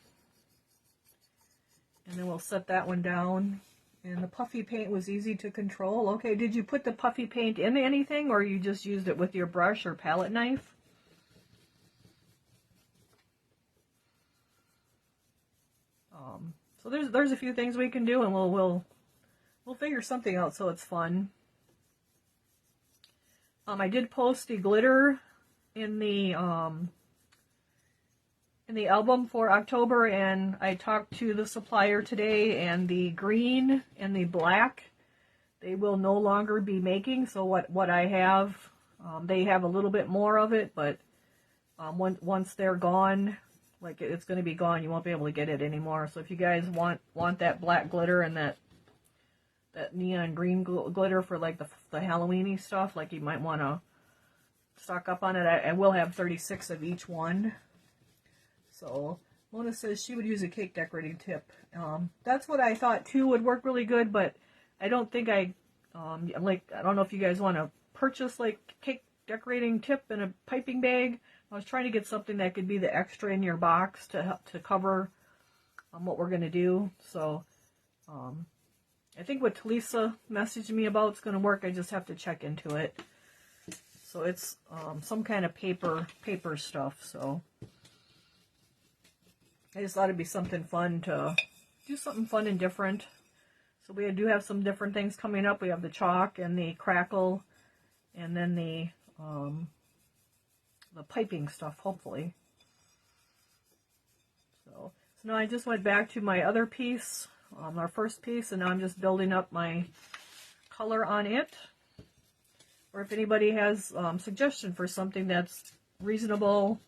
Speaker 1: And then we'll set that one down. And the puffy paint was easy to control. Okay, did you put the puffy paint in anything, or you just used it with your brush or palette knife? So there's a few things we can do, and we'll figure something out so it's fun. I did post the glitter in the album for October, and I talked to the supplier today, and the green and the black they will no longer be making. So what I have, they have a little bit more of it, but once they're gone, like it's going to be gone, you won't be able to get it anymore. So if you guys want that black glitter and that neon green glitter for like the Halloweeny stuff, like you might want to stock up on it. I will have 36 of each one. So Mona says she would use a cake decorating tip. That's what I thought too would work really good, but I don't think I don't know if you guys want to purchase like cake decorating tip in a piping bag. I was trying to get something that could be the extra in your box to help to cover what we're going to do. So I think what Talisa messaged me about is going to work. I just have to check into it. So it's some kind of paper stuff. So I just thought it'd be something fun to do, something fun and different. So we do have some different things coming up. We have the chalk and the crackle, and then the piping stuff, hopefully. So now I just went back to my other piece, our first piece, and now I'm just building up my color on it. Or if anybody has suggestion for something that's reasonable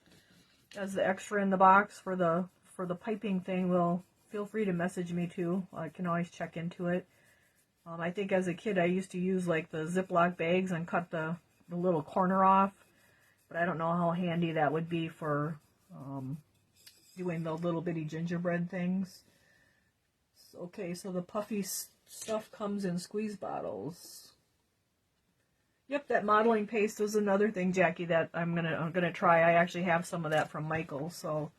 Speaker 1: as the extra in the box for the piping thing, well, feel free to message me too. I can always check into it. I think as a kid I used to use like the Ziploc bags and cut the little corner off, but I don't know how handy that would be for doing the little bitty gingerbread things. Okay, so the puffy stuff comes in squeeze bottles. Yep, that modeling paste was another thing, Jackie, that I'm gonna try. I actually have some of that from Michael. So,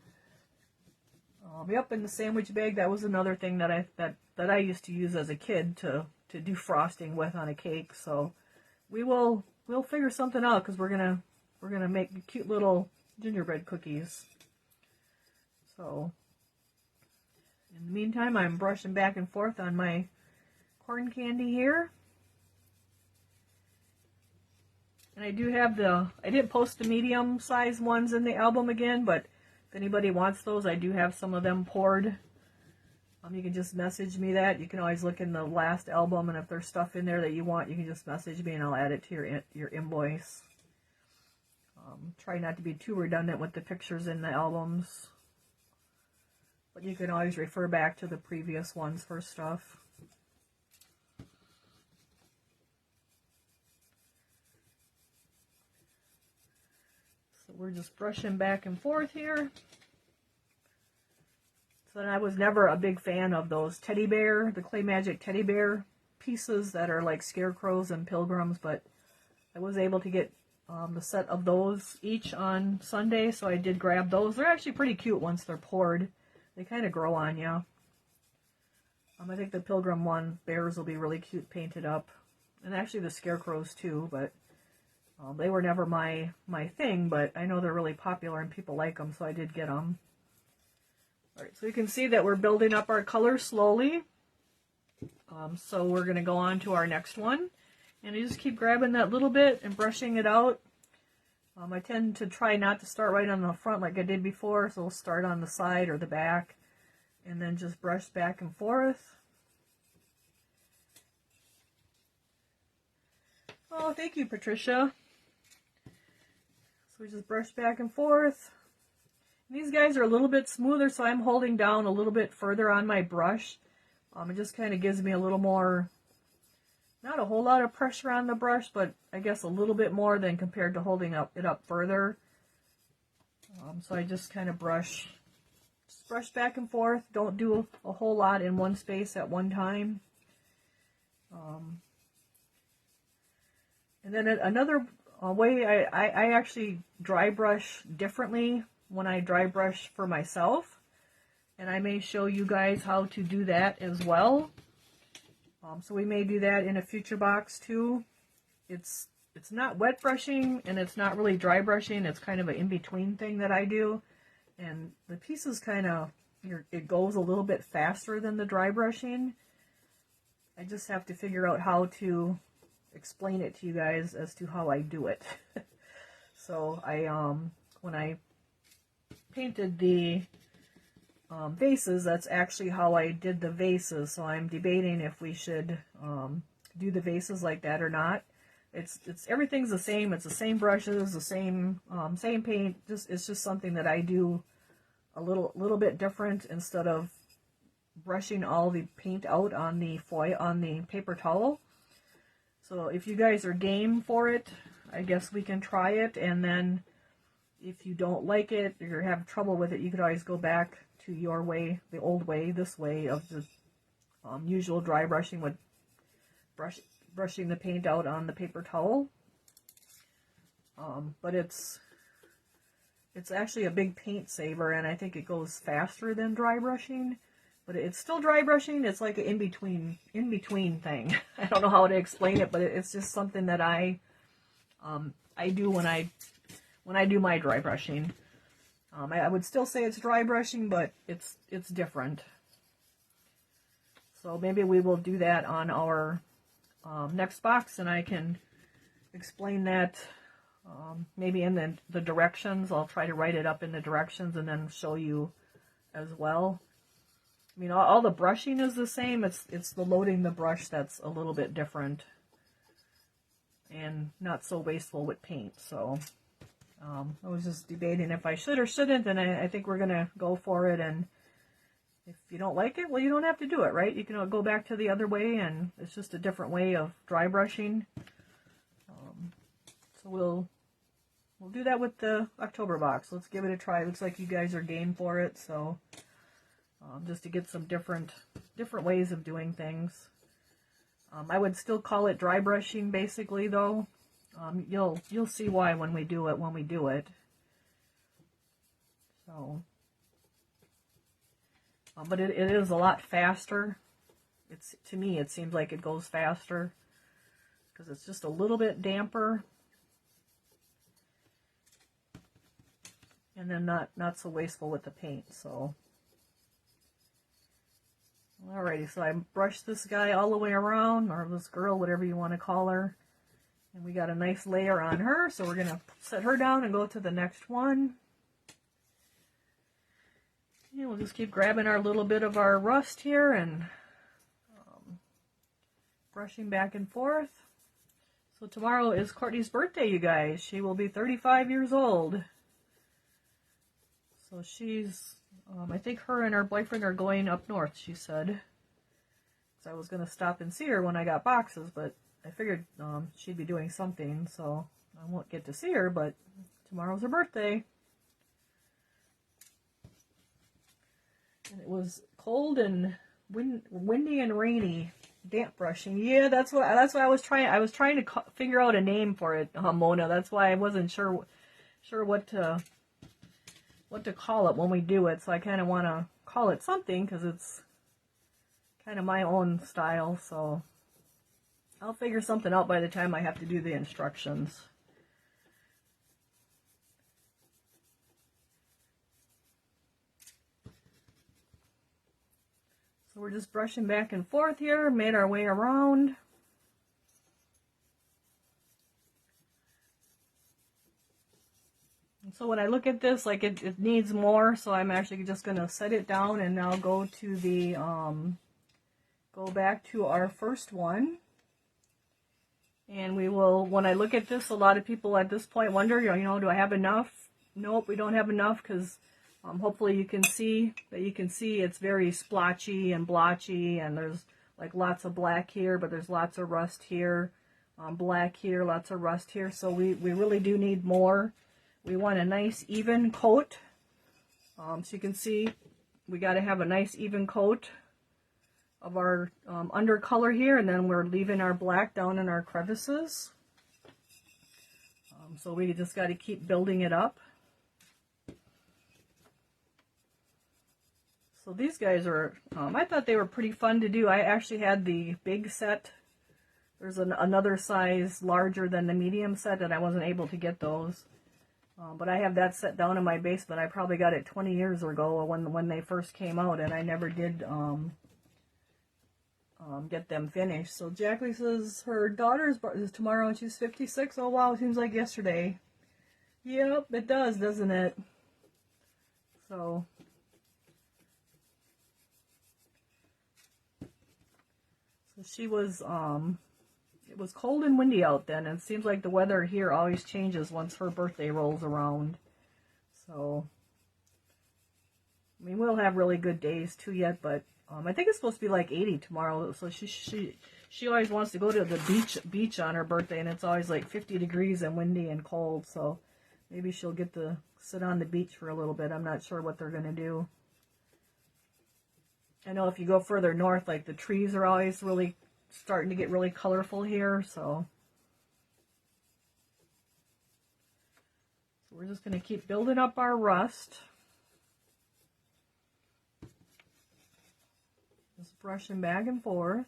Speaker 1: yep, in the sandwich bag, that was another thing that I used to use as a kid to do frosting with on a cake. So, we'll figure something out, because we're gonna make cute little gingerbread cookies. So, in the meantime, I'm brushing back and forth on my corn candy here. And I do have I didn't post the medium size ones in the album again, but if anybody wants those, I do have some of them poured. You can just message me that. You can always look in the last album, and if there's stuff in there that you want, you can just message me and I'll add it to your invoice. Try not to be too redundant with the pictures in the albums, but you can always refer back to the previous ones for stuff. So we're just brushing back and forth here. So I was never a big fan of those teddy bear, the Clay Magic teddy bear pieces that are like scarecrows and pilgrims, but I was able to get the set of those each on Sunday, so I did grab those. They're actually pretty cute once they're poured. They kind of grow on you. I think the pilgrim bears will be really cute painted up, and actually the scarecrows too, but they were never my thing, but I know they're really popular and people like them, so I did get them. Alright, so you can see that we're building up our color slowly. So we're going to go on to our next one. And you just keep grabbing that little bit and brushing it out. I tend to try not to start right on the front like I did before, so we'll start on the side or the back. And then just brush back and forth. Oh, thank you, Patricia. So we just brush back and forth. And these guys are a little bit smoother, so I'm holding down a little bit further on my brush. It just kind of gives me a little more not a whole lot of pressure on the brush, but I guess a little bit more than compared to holding it up further. So I just kind of brush back and forth. Don't do a whole lot in one space at one time. And then another way, I actually dry brush differently when I dry brush for myself. And I may show you guys how to do that as well. So we may do that in a future box too. It's not wet brushing and it's not really dry brushing. It's kind of an in-between thing that I do. And the pieces kind of, it goes a little bit faster than the dry brushing. I just have to figure out how to explain it to you guys as to how I do it. So when I painted the vases, that's actually how I did the vases. So I'm debating if we should do the vases like that or not. It's everything's the same. It's the same brushes, the same paint. It's just something that I do a little bit different. Instead of brushing all the paint out on the foil on the paper towel. So if you guys are game for it, I guess we can try it. And then if you don't like it or you have trouble with it, you could always go back to your way, the old way, this way of the usual dry brushing with brushing the paint out on the paper towel. But it's actually a big paint saver, and I think it goes faster than dry brushing. But it's still dry brushing. It's like an in-between thing. I don't know how to explain it, but it's just something that I do when I do my dry brushing. I would still say it's dry brushing, but it's different. So maybe we will do that on our next box, and I can explain that maybe in the directions. I'll try to write it up in the directions and then show you as well. I mean, all the brushing is the same. It's the loading the brush that's a little bit different and not so wasteful with paint. So I was just debating if I should or shouldn't, and I think we're going to go for it. And if you don't like it, well, you don't have to do it, right? You can go back to the other way, and it's just a different way of dry brushing. So we'll do that with the October box. Let's give it a try. Looks like you guys are game for it, so just to get some different ways of doing things. I would still call it dry brushing, basically, though. You'll see why when we do it. So, but it is a lot faster. To me, it seems like it goes faster because it's just a little bit damper, and then not so wasteful with the paint. So, alrighty. So I brushed this guy all the way around, or this girl, whatever you want to call her. And we got a nice layer on her, so we're going to set her down and go to the next one. And we'll just keep grabbing our little bit of our rust here and brushing back and forth. So tomorrow is Courtney's birthday, you guys. She will be 35 years old. So she's, I think her and her boyfriend are going up north, she said. So I was going to stop and see her when I got boxes, but I figured she'd be doing something, so I won't get to see her, but tomorrow's her birthday. And it was cold and windy and rainy. Damp brushing. Yeah, that's what I was trying. I was trying to figure out a name for it, Mona. That's why I wasn't sure what to call it when we do it. So I kind of want to call it something because it's kind of my own style, so I'll figure something out by the time I have to do the instructions. So we're just brushing back and forth here, made our way around. And so when I look at this, like it needs more, so I'm actually just going to set it down and now go to the, go back to our first one. And we will, when I look at this, a lot of people at this point wonder, do I have enough? Nope, we don't have enough because hopefully you can see it's very splotchy and blotchy, and there's like lots of black here, but there's lots of rust here. Black here, lots of rust here. So we really do need more. We want a nice even coat. So you can see we got to have a nice even coat of our undercolor here, and then we're leaving our black down in our crevices. So we just got to keep building it up. So these guys are, I thought they were pretty fun to do. I actually had the big set. There's another size larger than the medium set, and I wasn't able to get those. But I have that set down in my basement. I probably got it 20 years ago when they first came out, and I never did get them finished. So Jackie says her daughter's birthday is tomorrow and she's 56. Oh wow, seems like yesterday. Yep, it does, doesn't it? So she was, it was cold and windy out then, and it seems like the weather here always changes once her birthday rolls around. So, I mean, we'll have really good days too yet, but I think it's supposed to be like 80 tomorrow. So she always wants to go to the beach on her birthday, and it's always like 50 degrees and windy and cold. So maybe she'll get to sit on the beach for a little bit. I'm not sure what they're going to do. I know if you go further north, like the trees are always really starting to get really colorful here. So we're just going to keep building up our rust. Just brushing back and forth.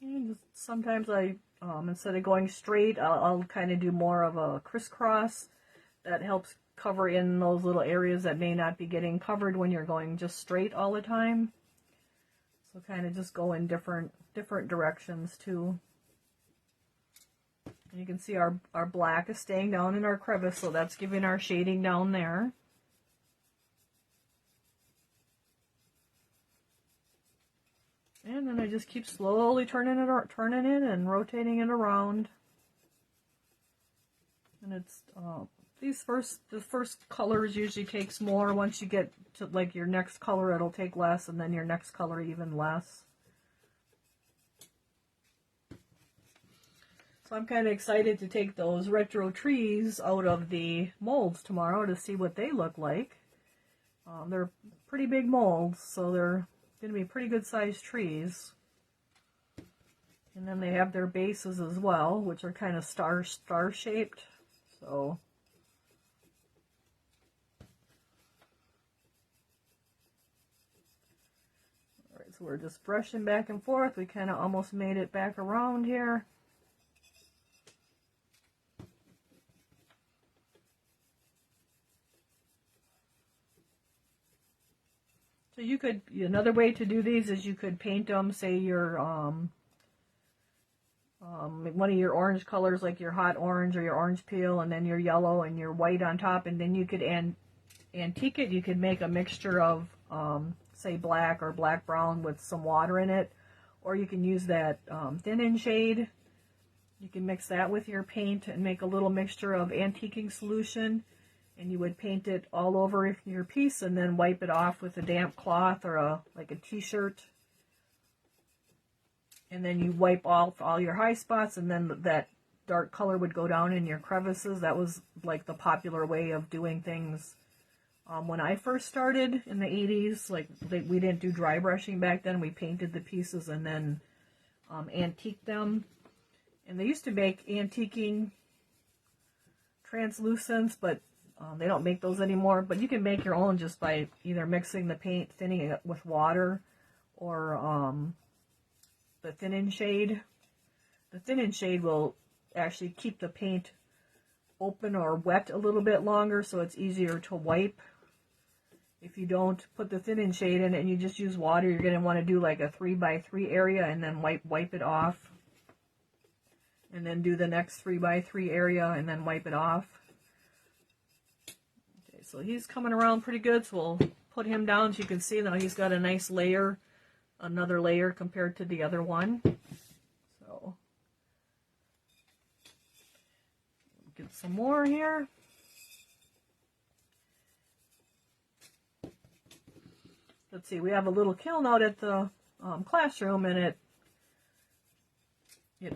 Speaker 1: And just sometimes I, instead of going straight, I'll kind of do more of a crisscross. That helps cover in those little areas that may not be getting covered when you're going just straight all the time. So kind of just go in different directions too. And you can see our black is staying down in our crevice, so that's giving our shading down there. And then I just keep slowly turning it and rotating it around. And it's the first colors usually takes more. Once you get to like your next color, it'll take less, and then your next color even less. So I'm kind of excited to take those retro trees out of the molds tomorrow to see what they look like. They're pretty big molds, so they're going to be pretty good sized trees. And then they have their bases as well, which are kind of star shaped. So alright, so we're just brushing back and forth. We kind of almost made it back around here. So you could, another way to do these is you could paint them, say your, one of your orange colors, like your hot orange or your orange peel, and then your yellow and your white on top, and then you could antique it. You could make a mixture of, say, black or black brown with some water in it, or you can use that thin and shade. You can mix that with your paint and make a little mixture of antiquing solution. And you would paint it all over your piece and then wipe it off with a damp cloth or like a t-shirt. And then you wipe off all your high spots, and then that dark color would go down in your crevices. That was like the popular way of doing things when I first started in the 80s. Like we didn't do dry brushing back then. We painted the pieces and then antiqued them. And they used to make antiquing translucents, but they don't make those anymore, but you can make your own just by either mixing the paint, thinning it with water, or the thin and shade. The thin and shade will actually keep the paint open or wet a little bit longer, so it's easier to wipe. If you don't put the thin and shade in it and you just use water, you're going to want to do like a 3x3 area and then wipe it off. And then do the next 3x3 area and then wipe it off. So he's coming around pretty good, so we'll put him down so you can see now he's got a nice layer, another layer compared to the other one. So some more here. Let's see, we have a little kiln out at the classroom, and it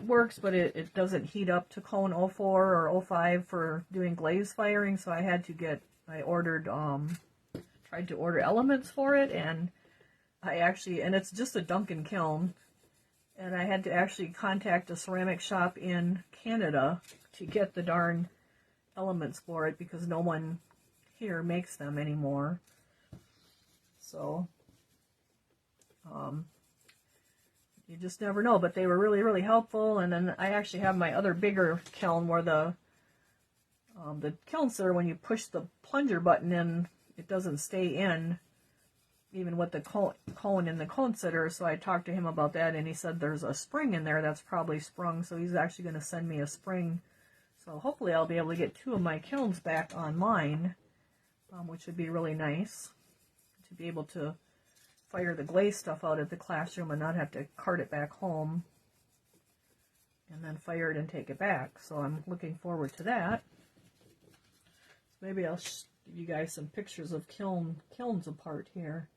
Speaker 1: works, but it doesn't heat up to cone 04 or 05 for doing glaze firing, so I had to get, I ordered, tried to order elements for it, and and it's just a Duncan kiln, and I had to actually contact a ceramic shop in Canada to get the darn elements for it, because no one here makes them anymore. So, you just never know, but they were really, really helpful. And then I actually have my other bigger kiln where the kiln sitter, when you push the plunger button in, it doesn't stay in, even with the cone in the cone sitter. So I talked to him about that, and he said there's a spring in there that's probably sprung, so he's actually going to send me a spring. So hopefully I'll be able to get 2 of my kilns back online, which would be really nice, to be able to fire the glaze stuff out at the classroom and not have to cart it back home and then fire it and take it back. So I'm looking forward to that. So maybe I'll give you guys some pictures of kilns apart here.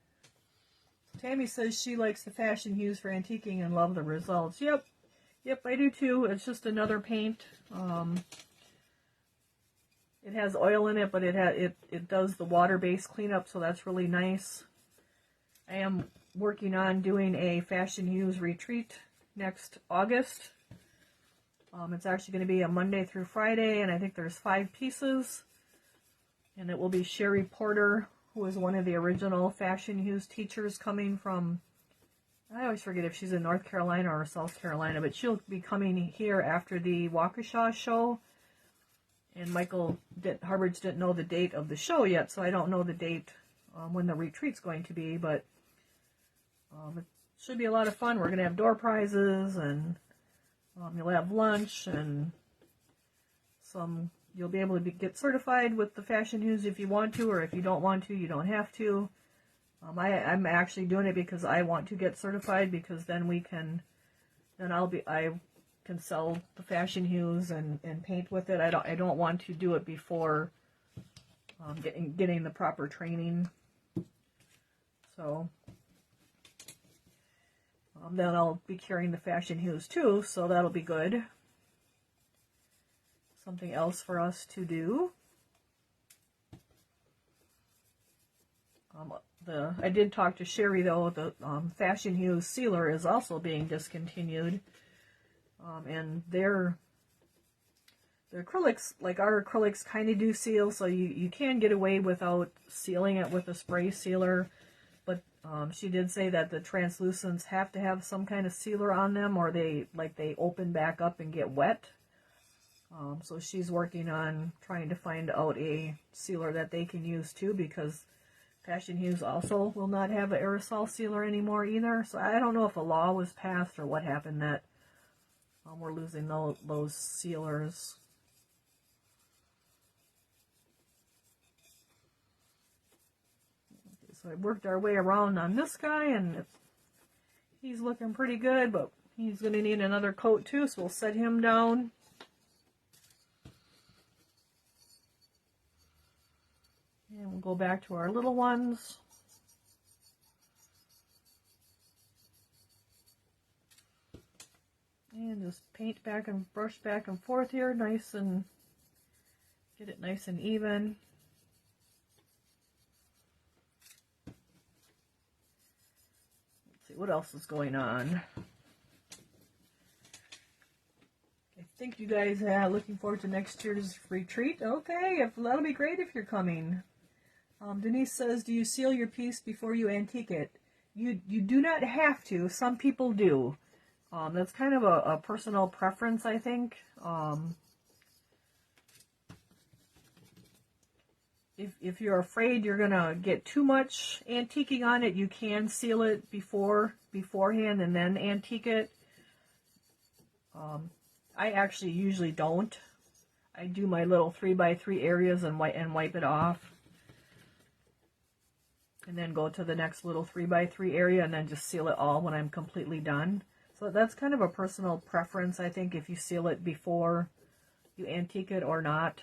Speaker 1: Tammy says she likes the fashion hues for antiquing and love the results. Yep, I do too. It's just another paint. It has oil in it, but it does the water-based cleanup, so that's really nice. I am working on doing a Fashion Hues retreat next August. It's actually going to be a Monday through Friday, and I think there's 5 pieces. And it will be Sherry Porter, who is one of the original Fashion Hues teachers, coming from, I always forget if she's in North Carolina or South Carolina, but she'll be coming here after the Waukesha show. And Michael Harbridge didn't know the date of the show yet, so I don't know the date when the retreat's going to be, but it should be a lot of fun. We're going to have door prizes, and you'll have lunch, and you'll be able to get certified with the Fashion Hues if you want to, or if you don't want to, you don't have to. I'm actually doing it because I want to get certified, because then I can sell the Fashion Hues and paint with it. I don't want to do it before getting the proper training. So then I'll be carrying the Fashion Hues too, so that'll be good. Something else for us to do. I did talk to Sherry, though. The Fashion Hues sealer is also being discontinued. And their acrylics, like our acrylics, kind of do seal, so you can get away without sealing it with a spray sealer. But she did say that the translucents have to have some kind of sealer on them, or they open back up and get wet. So she's working on trying to find out a sealer that they can use too, because Fashion Hues also will not have an aerosol sealer anymore either. So I don't know if a law was passed or what happened that we're losing those sealers. Okay, so I worked our way around on this guy, and he's looking pretty good, but he's going to need another coat too, so we'll set him down. And we'll go back to our little ones. And just paint back and brush back and forth here, nice, and get it nice and even. Let's see what else is going on. I think you guys are looking forward to next year's retreat. Okay, that'll be great if you're coming. Denise says, do you seal your piece before you antique it? You do not have to. Some people do. That's kind of a personal preference, I think. If you're afraid you're going to get too much antiquing on it, you can seal it beforehand and then antique it. I actually usually don't. I do my little 3x3 areas and wipe it off. And then go to the next little 3x3 area and then just seal it all when I'm completely done. So that's kind of a personal preference, I think, if you seal it before you antique it or not.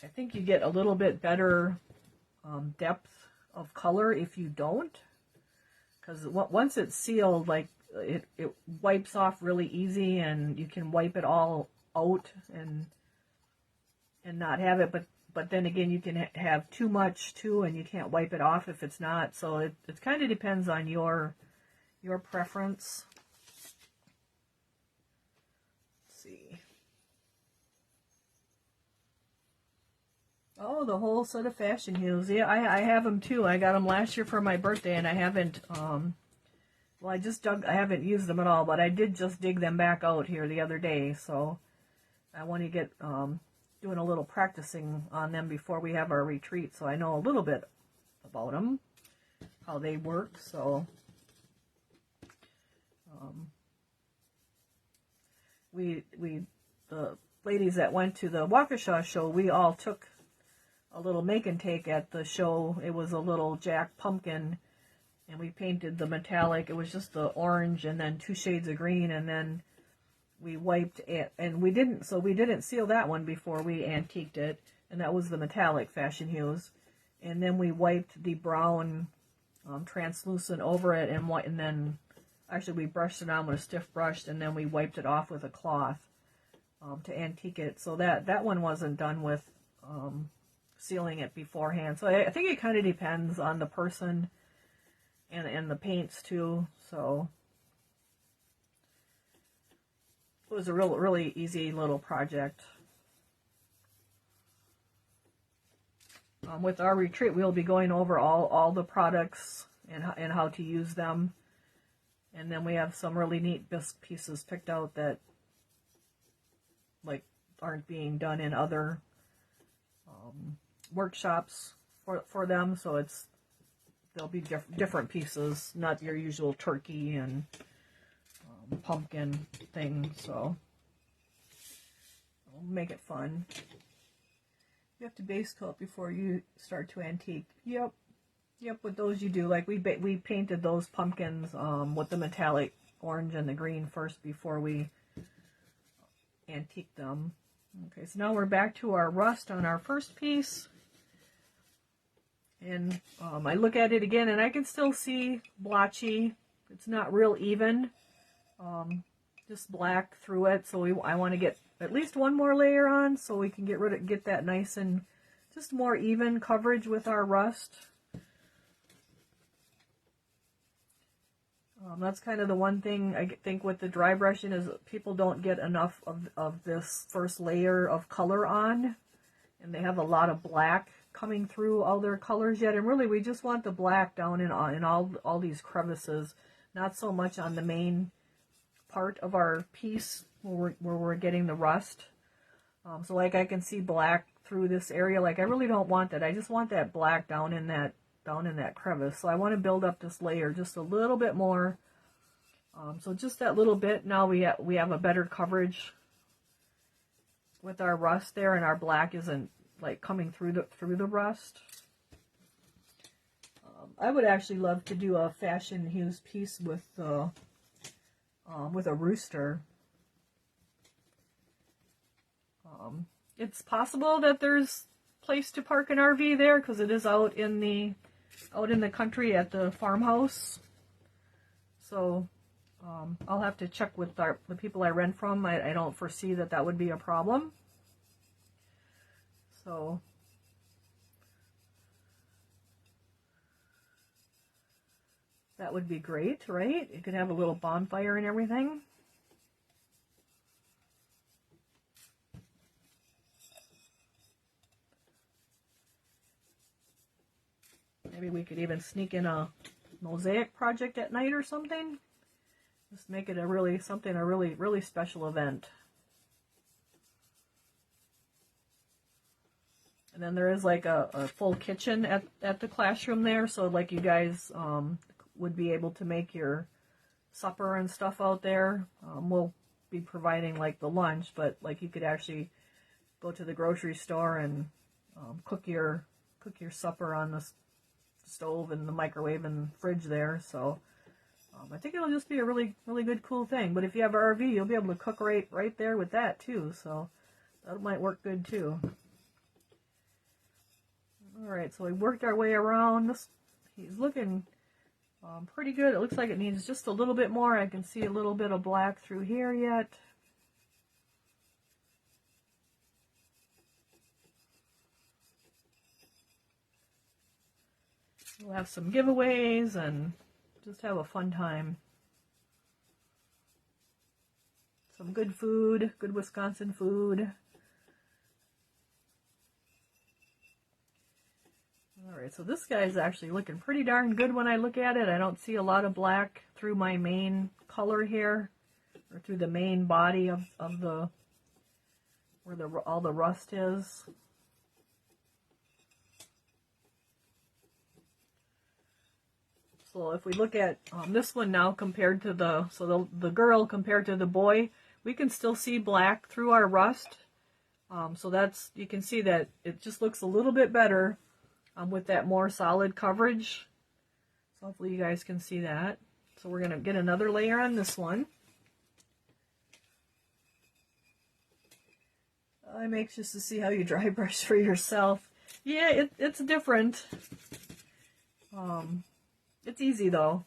Speaker 1: I think you get a little bit better depth of color if you don't, because once it's sealed, like it wipes off really easy, and you can wipe it all out and not have it. But then again, you can have too much too, and you can't wipe it off if it's not. So it kind of depends on your preference. Let's see. Oh, the whole set of fashion hues. Yeah, I have them too. I got them last year for my birthday, and I haven't, well, I haven't used them at all, but I did just dig them back out here the other day, so I want to get, doing a little practicing on them before we have our retreat, so I know a little bit about them, how they work, so, the ladies that went to the Waukesha show, we all took a little make and take at the show. It was a little Jack pumpkin, and we painted the metallic. It was just the orange and then 2 shades of green, and then we wiped it, and we didn't seal that one before we antiqued it, and that was the metallic fashion hues. And then we wiped the brown translucent over it, and then actually we brushed it on with a stiff brush, and then we wiped it off with a cloth to antique it. So that one wasn't done with sealing it beforehand. So I think it kind of depends on the person and the paints too. So it was a really easy little project. With our retreat, we'll be going over all the products and how to use them. And then we have some really neat bisque pieces picked out that like aren't being done in other workshops for them, so they'll be different pieces, not your usual turkey and pumpkin thing, so we'll make it fun. You have to base coat before you start to antique. Yep, with those you do. Like we painted those pumpkins with the metallic orange and the green first before we antique them. Okay, so now we're back to our rust on our first piece. And I look at it again, and I can still see blotchy. It's not real even. Just black through it. So I want to get at least one more layer on, so we can get that nice and just more even coverage with our rust. That's kind of the one thing I think with the dry brushing is people don't get enough of this first layer of color on, and they have a lot of black coming through all their colors yet. And really, we just want the black down in all these crevices, not so much on the main part of our piece where we're getting the rust. So like I can see black through this area. Like I really don't want that. I just want that black down in that crevice. So I want to build up this layer just a little bit more. So just that little bit. Now we have a better coverage with our rust there, and our black isn't like coming through the rust. I would actually love to do a fashion hues piece with a rooster. It's possible that there's place to park an RV there because it is out in the country at the farmhouse. So I'll have to check with the people I rent from. I don't foresee that would be a problem. So that would be great, right? You could have a little bonfire and everything. Maybe we could even sneak in a mosaic project at night or something. Just make it a really special event. And then there is like a full kitchen at the classroom there, so like you guys would be able to make your supper and stuff out there. We'll be providing like the lunch, but like you could actually go to the grocery store and cook your supper on the stove and the microwave and fridge there. So I think it'll just be a really, really good, cool thing. But if you have an RV, you'll be able to cook right there with that too. So that might work good too. All right, so we worked our way around. He's looking pretty good. It looks like it needs just a little bit more. I can see a little bit of black through here yet. We'll have some giveaways and just have a fun time. Some good food, good Wisconsin food. Alright, so this guy's actually looking pretty darn good when I look at it. I don't see a lot of black through my main color here, or through the main body of the, where all the rust is. So if we look at this one now compared to the girl compared to the boy, we can still see black through our rust. So you can see that it just looks a little bit better with that more solid coverage. So hopefully you guys can see that. So we're going to get another layer on this one. I'm anxious to see how you dry brush for yourself. Yeah, it's different. It's easy though.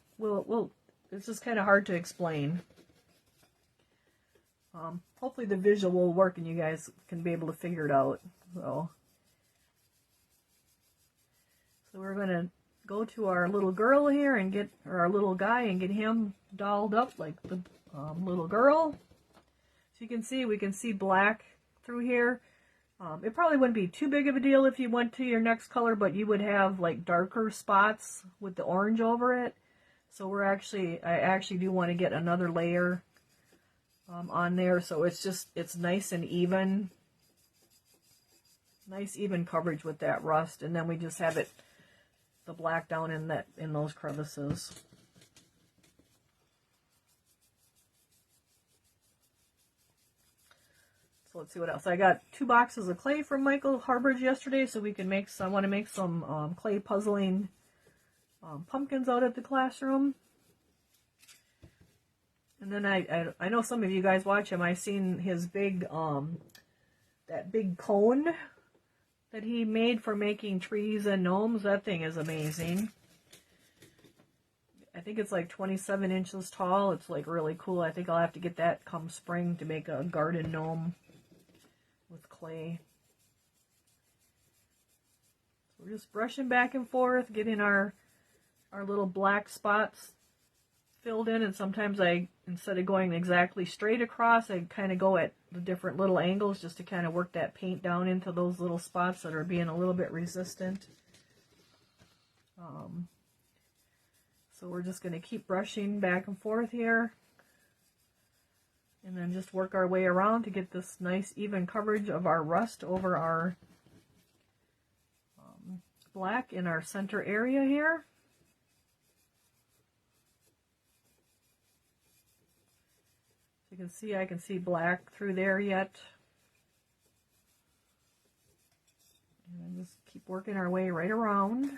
Speaker 1: It's just kind of hard to explain. Hopefully the visual will work and you guys can be able to figure it out. So we're going to go to our little girl here and or our little guy and get him dolled up like the little girl. So you can see, we can see black through here. It probably wouldn't be too big of a deal if you went to your next color, but you would have like darker spots with the orange over it. So I actually do want to get another layer on there, so it's nice and even. Nice even coverage with that rust, and then we just have the black down in those crevices. So let's see what else. I got 2 boxes of clay from Michael Harbridge yesterday, so we can I want to make some clay puzzling pumpkins out at the classroom. And then I know some of you guys watch him. I've seen his big that big cone that he made for making trees and gnomes. That thing is amazing. I think it's like 27 inches tall. It's like really cool. I think I'll have to get that come spring to make a garden gnome with clay. So we're just brushing back and forth, getting our little black spots filled in, and sometimes instead of going exactly straight across, I kind of go at the different little angles just to kind of work that paint down into those little spots that are being a little bit resistant. So we're just going to keep brushing back and forth here, and then just work our way around to get this nice even coverage of our rust over our black in our center area here. You can see, I can see black through there yet. And just keep working our way right around.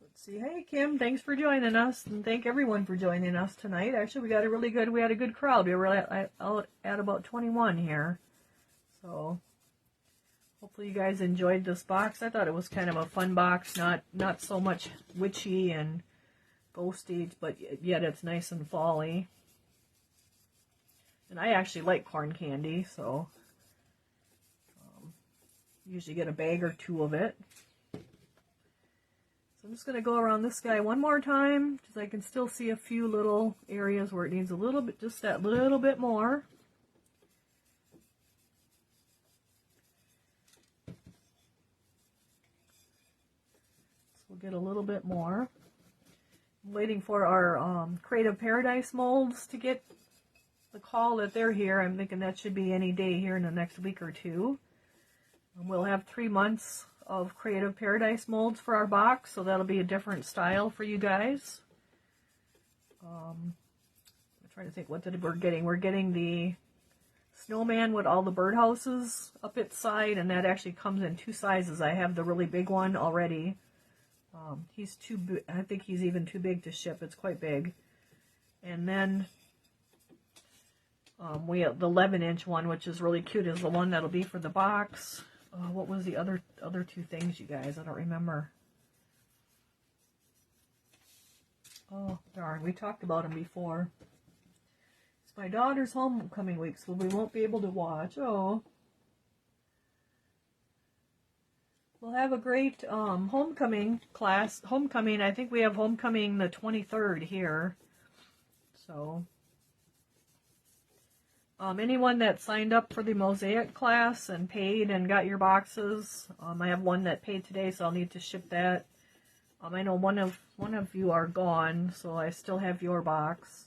Speaker 1: Let's see. Hey, Kim, thanks for joining us, and thank everyone for joining us tonight. Actually, we had a good crowd. We were out at about 21 here. So hopefully you guys enjoyed this box. I thought it was kind of a fun box, not so much witchy and ghosty, but yet it's nice and fall-y. And I actually like corn candy, so usually get a bag or 2 of it. So I'm just going to go around this guy one more time, because I can still see a few little areas where it needs a little bit, just that little bit more. So we'll get a little bit more. I'm waiting for our Creative Paradise molds to get the call that they're here. I'm thinking that should be any day here in the next week or 2. We'll have 3 months of Creative Paradise molds for our box, so that'll be a different style for you guys. I'm trying to think what we're getting. We're getting the snowman with all the birdhouses up its side, and that actually comes in 2 sizes. I have the really big one already. He's too big. I think he's even too big to ship. It's quite big. And then we have the 11-inch one, which is really cute, is the one that'll be for the box. What was the other two things, you guys? I don't remember. Oh, darn. We talked about them before. It's my daughter's homecoming week, so we won't be able to watch. Oh. We'll have a great homecoming class. Homecoming, I think we have homecoming the 23rd here. So, anyone that signed up for the mosaic class and paid and got your boxes, I have one that paid today, so I'll need to ship that. I know one of you are gone, so I still have your box.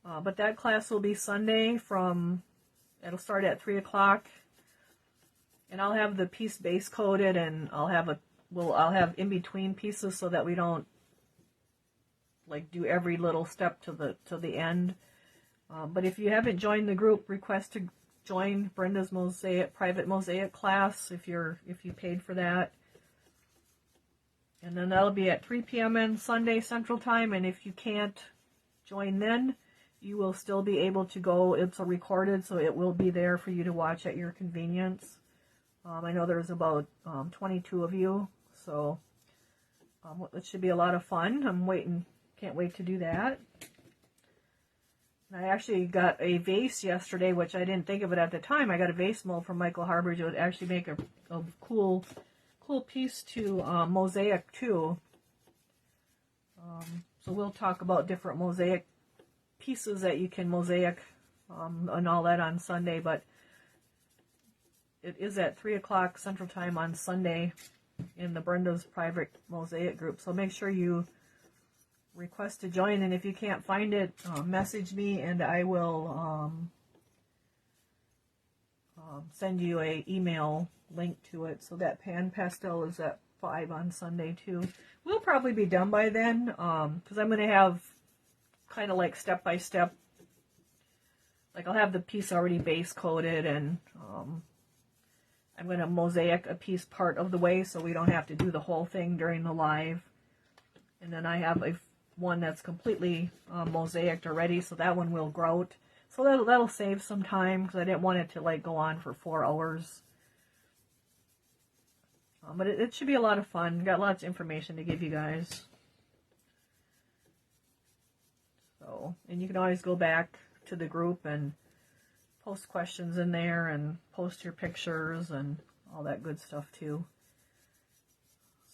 Speaker 1: But that class will be Sunday it'll start at 3 o'clock. And I'll have the piece base coated, and I'll have in between pieces so that we don't like do every little step to the end. But if you haven't joined the group, request to join Brenda's private mosaic class if you paid for that. And then that'll be at 3 p.m. on Sunday Central Time. And if you can't join then, you will still be able to go. It's a recorded, so it will be there for you to watch at your convenience. I know there's about 22 of you, so it should be a lot of fun. Can't wait to do that. And I actually got a vase yesterday, which I didn't think of it at the time. I got a vase mold from Michael Harbridge. It would actually make a cool piece to mosaic too. So we'll talk about different mosaic pieces that you can mosaic and all that on Sunday, but it is at 3 o'clock Central Time on Sunday in the Brenda's private mosaic group. So make sure you request to join, and if you can't find it, message me and I will send you a email link to it. So that pan pastel is at 5 on Sunday too. We'll probably be done by then, because I'm going to have kind of like step-by-step, like I'll have the piece already base coated, and I'm going to mosaic a piece part of the way so we don't have to do the whole thing during the live. And then I have one that's completely mosaicked already, so that one will grout. So that'll save some time, because I didn't want it to like go on for 4 hours. But it should be a lot of fun. Got lots of information to give you guys. So, and you can always go back to the group and post questions in there and post your pictures and all that good stuff too.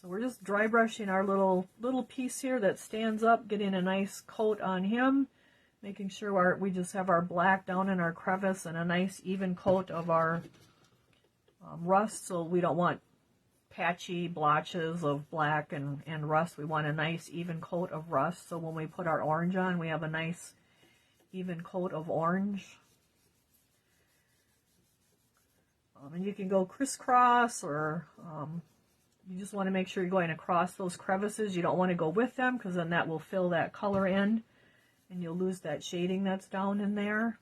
Speaker 1: So we're just dry brushing our little piece here that stands up, getting a nice coat on him, making sure we just have our black down in our crevice and a nice even coat of our rust. So we don't want patchy blotches of black and rust. We want a nice even coat of rust. So when we put our orange on, we have a nice even coat of orange. And you can go crisscross, or you just want to make sure you're going across those crevices. You don't want to go with them, because then that will fill that color in and you'll lose that shading that's down in there.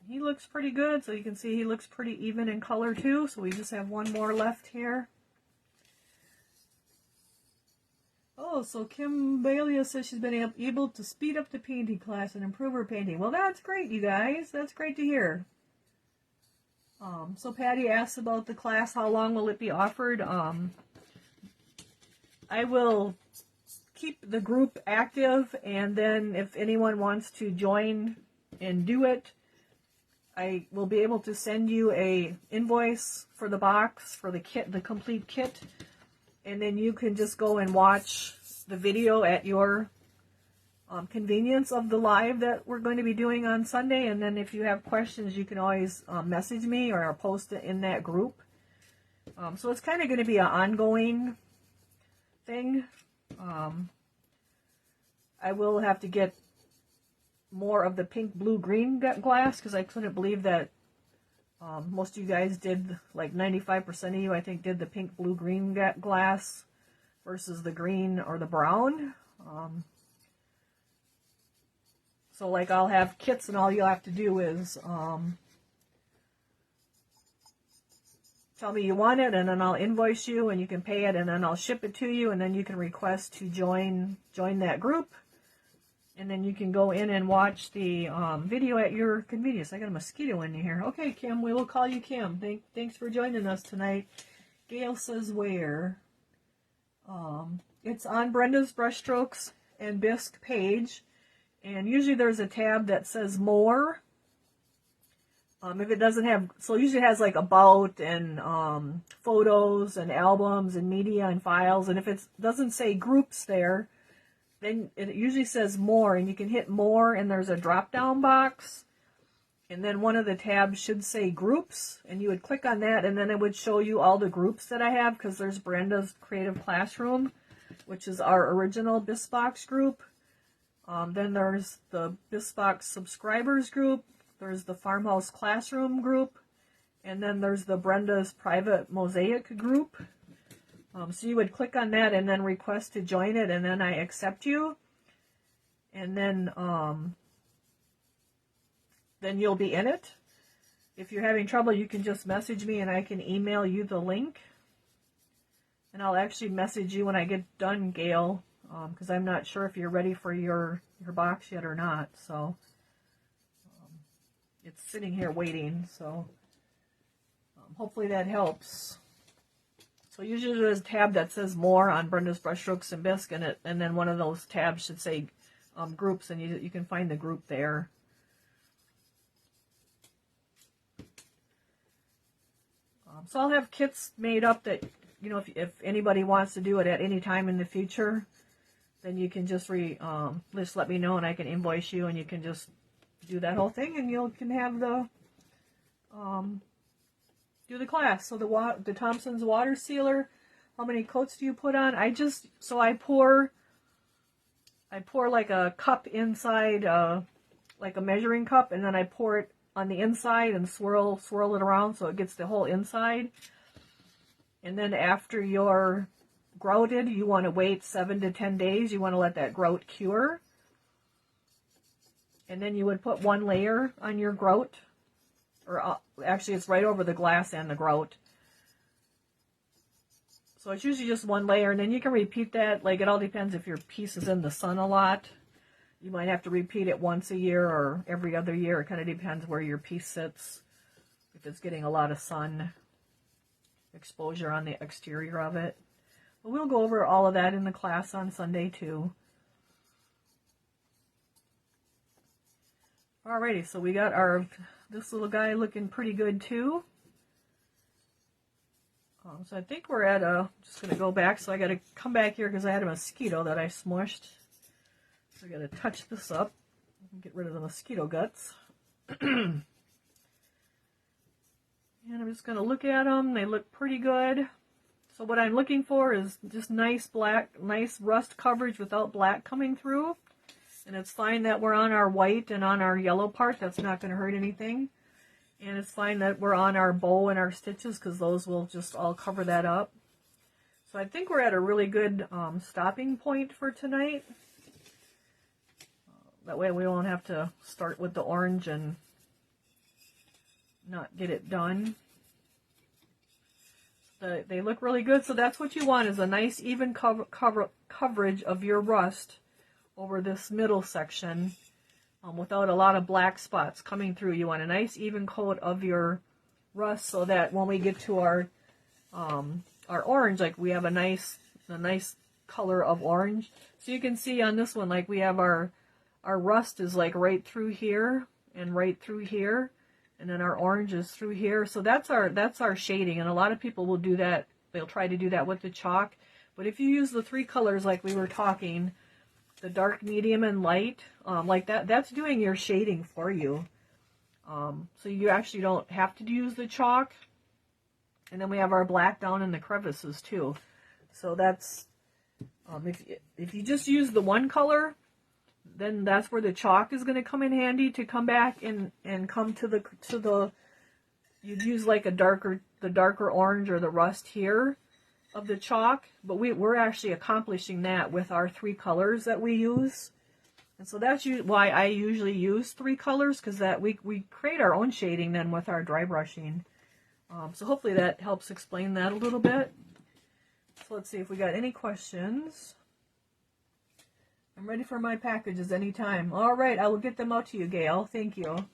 Speaker 1: He looks pretty good, so you can see he looks pretty even in color too. So we just have one more left here. Oh, so Kim Bailey says she's been able to speed up the painting class and improve her painting. Well, that's great, you guys. That's great to hear. So Patty asked about the class, how long will it be offered? I will keep the group active, and then if anyone wants to join and do it, I will be able to send you a invoice for the box, for the kit, the complete kit, and then you can just go and watch the video at your convenience of the live that we're going to be doing on Sunday. And then if you have questions, you can always message me or post it in that group. So it's kind of going to be an ongoing thing. I will have to get more of the pink, blue, green glass, because I couldn't believe that most of you guys did, like 95% of you, I think, did the pink, blue, green glass versus the green or the brown. So like I'll have kits, and all you'll have to do is tell me you want it, and then I'll invoice you, and you can pay it, and then I'll ship it to you, and then you can request to join that group, and then you can go in and watch the video at your convenience. I got a mosquito in here. Okay, Kim, we will call you Kim. Thanks for joining us tonight. Gail says where? It's on Brenda's Brushstrokes and Bisque page, and usually there's a tab that says more. If it doesn't have, so it usually has like about and photos and albums and media and files, and if it doesn't say groups there, then it usually says more, and you can hit more, and there's a drop down box, and then one of the tabs should say groups, and you would click on that, and then it would show you all the groups that I have, because there's Brenda's Creative Classroom, which is our original BISBox group. Then there's the BISBox subscribers group. There's the Farmhouse Classroom group, and then there's the Brenda's Private Mosaic group. So you would click on that and then request to join it, and then I accept you. And then you'll be in it. If you're having trouble, you can just message me and I can email you the link. And I'll actually message you when I get done, Gail, because I'm not sure if you're ready for your box yet or not. So it's sitting here waiting, so hopefully that helps. So usually there's a tab that says more on Brenda's Brushstrokes and Bisque, and then one of those tabs should say groups, and you can find the group there. So I'll have kits made up that, you know, if anybody wants to do it at any time in the future, then you can just let me know, and I can invoice you, and you can just do that whole thing, and you can have the do the class. So the Thompson's water sealer, how many coats do you put on? I pour like a cup inside, like a measuring cup, and then I pour it on the inside and swirl it around so it gets the whole inside. And then after you're grouted, you want to wait 7 to 10 days. You want to let that grout cure. And then you would put one layer on your grout, or actually it's right over the glass and the grout. So it's usually just one layer, and then you can repeat that. Like, it all depends if your piece is in the sun a lot. You might have to repeat it once a year or every other year. It kind of depends where your piece sits, if it's getting a lot of sun exposure on the exterior of it. But we'll go over all of that in the class on Sunday too. Alrighty, so we got this little guy looking pretty good too. So I think we're at just going to go back, so I got to come back here because I had a mosquito that I smushed. So I got to touch this up and get rid of the mosquito guts. And I'm just going to look at them. They look pretty good. So what I'm looking for is just nice rust coverage without black coming through. And it's fine that we're on our white and on our yellow part. That's not going to hurt anything. And it's fine that we're on our bow and our stitches, because those will just all cover that up. So I think we're at a really good stopping point for tonight. That way we won't have to start with the orange and not get it done. They look really good, so that's what you want, is a nice even coverage of your rust over this middle section without a lot of black spots coming through. You want a nice even coat of your rust so that when we get to our orange, like we have a nice color of orange. So you can see on this one, like we have our rust is like right through here and right through here, and then our orange is through here. So that's our shading, and a lot of people will do that. They'll try to do that with the chalk. But if you use the 3 colors like we were talking, the dark, medium, and light, like that's doing your shading for you. So you actually don't have to use the chalk. And then we have our black down in the crevices too. So that's, if you just use the one color, then that's where the chalk is going to come in handy to come back and come to the, you'd use like the darker orange or the rust here of the chalk, but we're actually accomplishing that with our 3 colors that we use. And so that's why I usually use 3 colors, because that we create our own shading then with our dry brushing. So hopefully that helps explain that a little bit. So let's see if we got any questions. I'm ready for my packages anytime. All right, I will get them out to you, Gail. Thank you.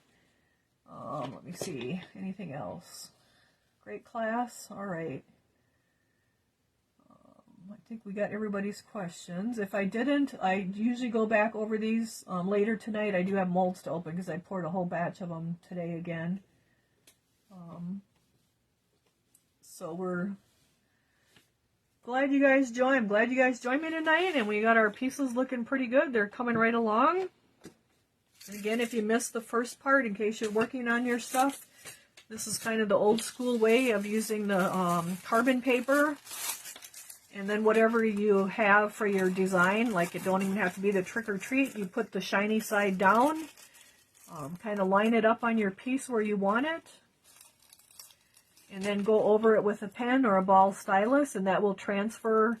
Speaker 1: Let me see. Anything else? Great class. All right. I think we got everybody's questions. If I didn't, I usually go back over these later tonight. I do have molds to open because I poured a whole batch of them today again. So we're glad you guys joined. I'm glad you guys joined me tonight, and we got our pieces looking pretty good. They're coming right along. And again, if you missed the first part, in case you're working on your stuff, this is kind of the old school way of using the carbon paper. And then whatever you have for your design, like it don't even have to be the trick or treat, you put the shiny side down, kind of line it up on your piece where you want it, and then go over it with a pen or a ball stylus, and that will transfer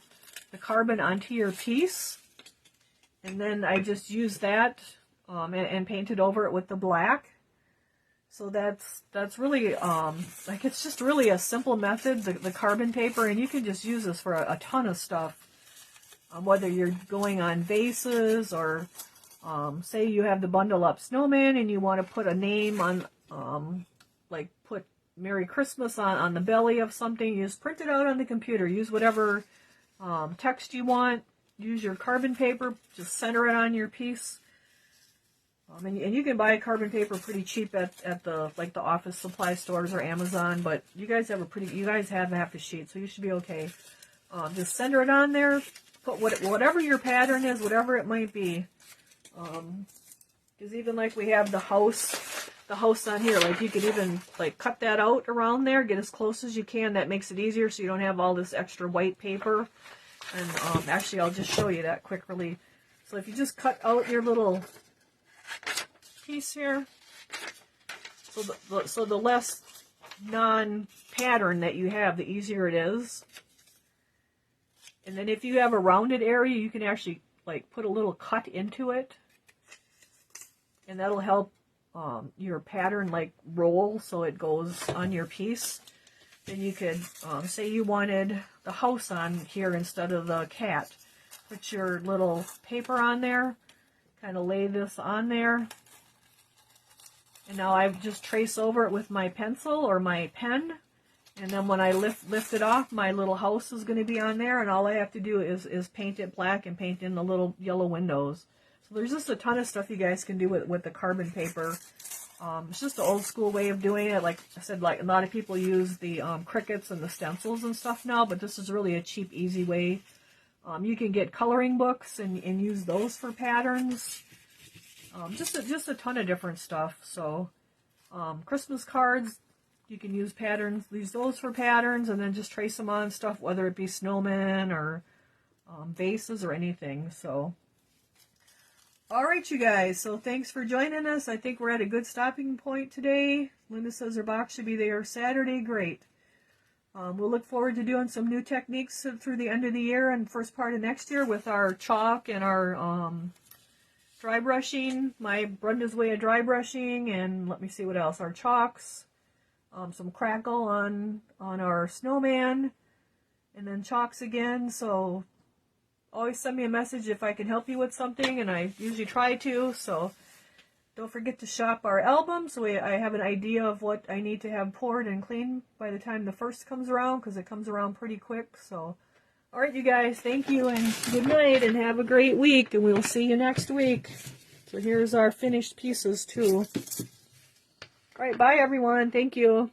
Speaker 1: the carbon onto your piece. And then I just use that and paint it over it with the black. So that's really, like, it's just really a simple method, the carbon paper, and you can just use this for a ton of stuff. Whether you're going on vases or, say you have the bundle up snowman and you want to put a name on, like put Merry Christmas on the belly of something, you just print it out on the computer. Use whatever text you want. Use your carbon paper, just center it on your piece. And you can buy carbon paper pretty cheap at the the office supply stores or Amazon, but you guys have half a sheet, so you should be okay. Just center it on there, put whatever your pattern is, whatever it might be. Because even like we have the house on here, like you could even like cut that out around there, get as close as you can. That makes it easier, so you don't have all this extra white paper. And actually, I'll just show you that quickly. So if you just cut out your little piece here, so the less non-pattern that you have, the easier it is. And then if you have a rounded area, you can actually like put a little cut into it, and that'll help your pattern like roll so it goes on your piece. Then you could say you wanted the house on here instead of the cat. Put your little paper on there, kind of lay this on there. And now I just trace over it with my pencil or my pen. And then when I lift it off, my little house is going to be on there. And all I have to do is paint it black and paint in the little yellow windows. So there's just a ton of stuff you guys can do with the carbon paper. It's just the old school way of doing it. Like I said, like a lot of people use the Cricuts and the stencils and stuff now, but this is really a cheap, easy way. You can get coloring books and use those for patterns. Just a ton of different stuff. So Christmas cards, you can use those for patterns, and then just trace them on stuff, whether it be snowmen or vases or anything. So all right, you guys, so thanks for joining us. I think we're at a good stopping point today. Linda says her box should be there Saturday. Great. We'll look forward to doing some new techniques through the end of the year and first part of next year with our chalk and our dry brushing, my Brenda's way of dry brushing, and let me see what else, our chalks, some crackle on our snowman, and then chalks again. So always send me a message if I can help you with something, and I usually try to. So don't forget to shop our album so I have an idea of what I need to have poured and cleaned by the time the first comes around, because it comes around pretty quick. So all right, you guys, thank you, and good night, and have a great week, and we will see you next week. So here's our finished pieces, too. All right, bye, everyone. Thank you.